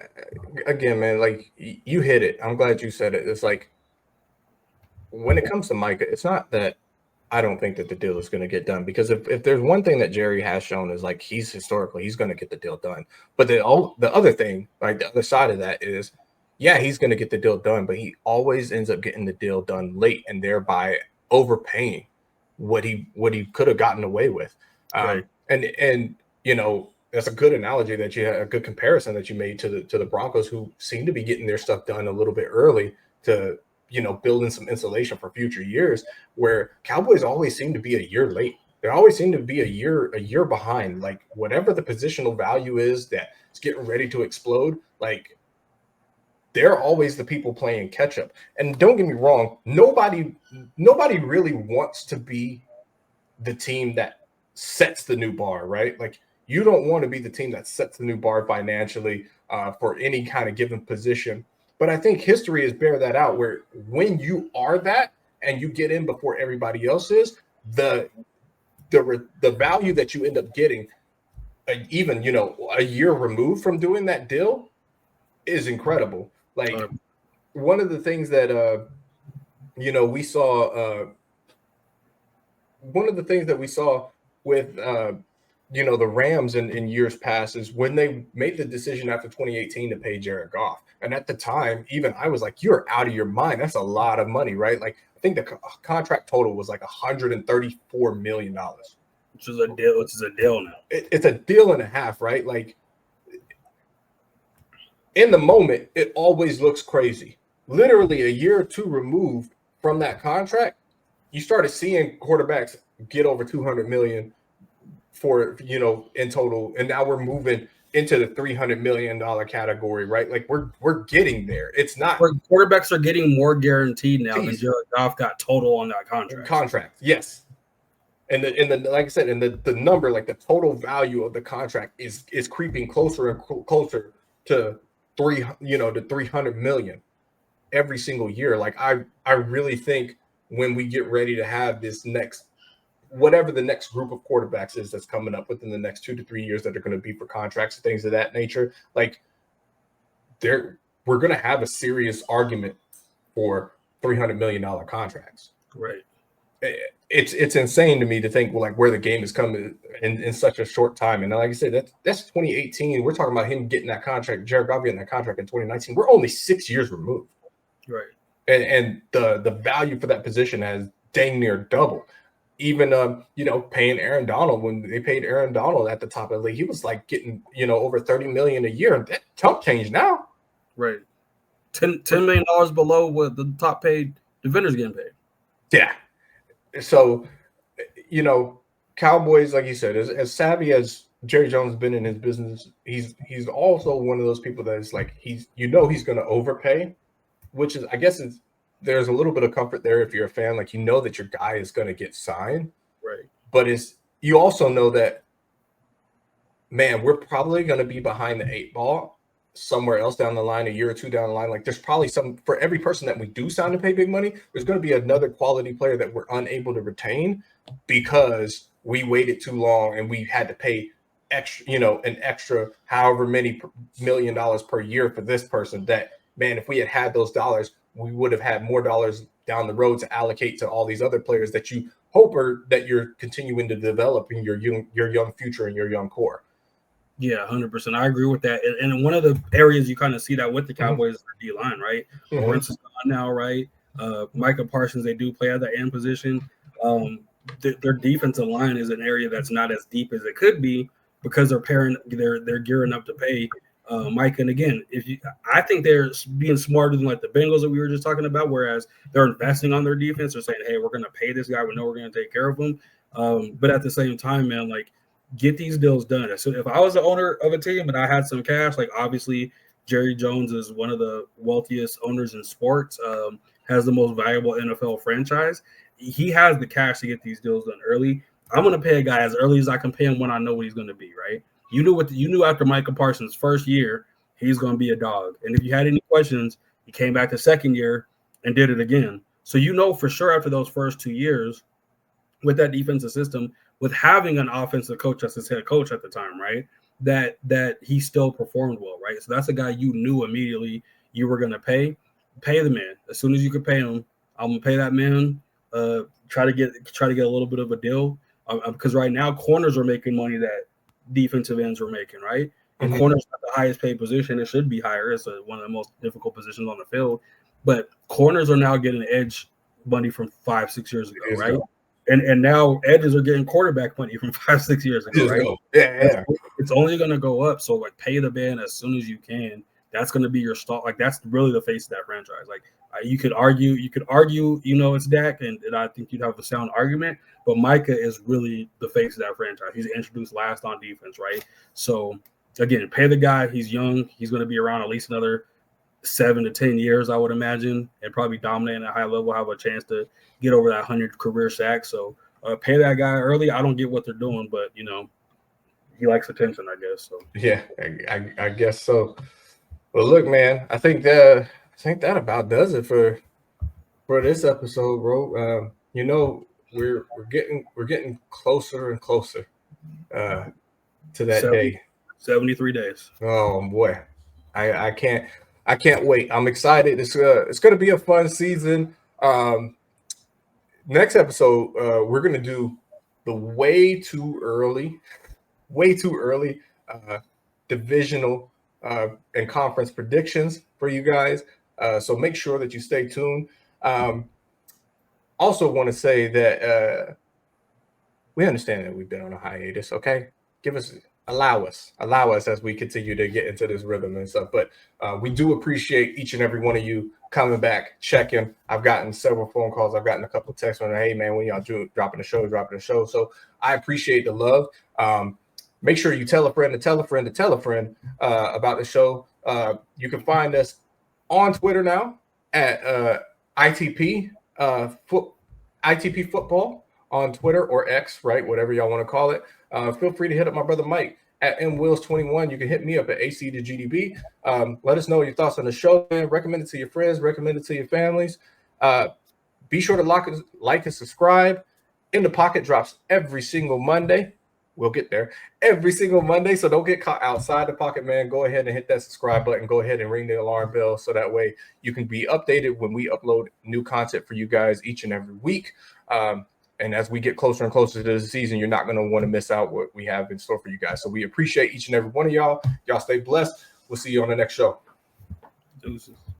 again, man, like you hit it. I'm glad you said it. It's like when it comes to Micah, it's not that I don't think that the deal is going to get done, because if there's one thing that Jerry has shown is like he's going to get the deal done. But the other thing, like the other side of that is, yeah, he's going to get the deal done, but he always ends up getting the deal done late and thereby overpaying what he could have gotten away with. Right. And you know, that's a good analogy that you had, a good comparison that you made to the Broncos, who seem to be getting their stuff done a little bit early to, you know, building some insulation for future years, where Cowboys always seem to be a year late. They always seem to be a year behind. Like whatever the positional value is that's getting ready to explode, like they're always the people playing catch up. And don't get me wrong, nobody really wants to be the team that sets the new bar, right? Like you don't want to be the team that sets the new bar financially for any kind of given position. But I think history has bear that out, where when you are that and you get in before everybody else is, the value that you end up getting, even, you know, a year removed from doing that deal, is incredible. Like one of the things that you know, we saw one of the things that we saw with you know, the Rams in years past is when they made the decision after 2018 to pay Jared Goff. And at the time, even I was like, you're out of your mind. That's a lot of money, right? Like I think the contract total was like $134 million. Which is a deal now. It's a deal and a half, right? Like in the moment, it always looks crazy. Literally a year or two removed from that contract, you started seeing quarterbacks get over 200 million for, you know, in total. And now we're moving into the $300 million category, right? Like we're getting there. It's not, quarterbacks are getting more guaranteed now than Jared Goff got total on that contract. Yes. And the like I said, and the number, like the total value of the contract is creeping closer and closer to to 300 million every single year. Like I really think when we get ready to have this next, whatever the next group of quarterbacks is that's coming up within the next 2 to 3 years that are going to be for contracts and things of that nature, like we're going to have a serious argument for $300 million contracts. Right. It's insane to me to think, well, like where the game is coming in such a short time. And like I said, that's 2018. We're talking about him getting that contract, Jared Goff getting that contract in 2019. We're only 6 years removed. Right. And the value for that position has dang near doubled. Even you know, paying Aaron Donald, when they paid Aaron Donald at the top of the league, he was like getting, you know, over $30 million a year. That chump change now. Right. $10 million below what the top paid defenders getting paid. Yeah. So, you know, Cowboys, like you said, as savvy as Jerry Jones has been in his business, he's also one of those people that is like, he's going to overpay, which is, I guess there's a little bit of comfort there if you're a fan. Like, you know that your guy is going to get signed. Right. But you also know that, man, we're probably going to be behind the 8 ball somewhere else down the line, a year or two down the line. Like there's probably for every person that we do sign to pay big money, there's going to be another quality player that we're unable to retain because we waited too long and we had to pay extra, you know, an extra however many $1 million per year for this person. That, man, if we had those dollars, we would have had more dollars down the road to allocate to all these other players that you hope that you're continuing to develop in your young future and your young core. Yeah, 100%. I agree with that. And one of the areas you kind of see that with the Cowboys is their D-line, right? Lawrence is gone now, right? Micah Parsons, they do play at the end position. Their defensive line is an area that's not as deep as it could be because they're gearing up to pay Micah. And again, I think they're being smarter than like the Bengals that we were just talking about, whereas they're investing on their defense. They're saying, hey, we're going to pay this guy. We know we're going to take care of him. But at the same time, man, like, get these deals done. So if I was the owner of a team and I had some cash, like obviously Jerry Jones is one of the wealthiest owners in sports, has the most valuable NFL franchise. He has the cash to get these deals done early. I'm going to pay a guy as early as I can pay him when I know what he's going to be, right? You knew after Micah Parsons' first year, he's going to be a dog. And if you had any questions, he came back the second year and did it again. So you know for sure after those first 2 years with that defensive system, with having an offensive coach as his head coach at the time, right, that he still performed well, right? So that's a guy you knew immediately you were going to pay the man. As soon as you could pay him, I'm going to pay that man, try to get a little bit of a deal. Because right now corners are making money that defensive ends are making, right? And corners are the highest paid position. It should be higher. It's one of the most difficult positions on the field. But corners are now getting edge money from 5-6 years ago, right? And now edges are getting quarterback money from 5-6 years ago, right? Yeah. It's only going to go up. So like pay the man as soon as you can. That's going to be your stall. Like that's really the face of that franchise. Like you could argue, it's Dak, and I think you'd have a sound argument. But Micah is really the face of that franchise. He's introduced last on defense, right? So again, pay the guy. He's young. He's going to be around at least another 7 to 10 years, I would imagine, and probably dominate at a high level, have a chance to get over that 100 career sacks. So pay that guy early. I don't get what they're doing, but he likes attention, I guess. So yeah, I guess so. Well, look, man, I think that about does it for this episode, bro. We're getting closer and closer to that day. 73 days. Oh boy, I can't wait. I'm excited. It's going to be a fun season. Next episode, we're going to do the way too early divisional and conference predictions for you guys. So make sure that you stay tuned. Also want to say that we understand that we've been on a hiatus. Okay, allow us as we continue to get into this rhythm and stuff. But we do appreciate each and every one of you coming back, checking. I've gotten several phone calls. I've gotten a couple of texts on, hey man, when y'all dropping the show. So I appreciate the love. Make sure you tell a friend to tell a friend to tell a friend about the show. You can find us on Twitter now at ITP Football on Twitter or X, right? Whatever y'all want to call it. Feel free to hit up my brother Mike at MWills21. You can hit me up at AC to GDB. Let us know your thoughts on the show. Recommend it to your friends. Recommend it to your families. Be sure to like and subscribe. In the Pocket drops every single Monday. We'll get there every single Monday, so don't get caught outside the pocket, man. Go ahead and hit that subscribe button. Go ahead and ring the alarm bell so that way you can be updated when we upload new content for you guys each and every week. And as we get closer and closer to the season, you're not going to want to miss out what we have in store for you guys. So we appreciate each and every one of y'all. Y'all stay blessed. We'll see you on the next show. Deuces.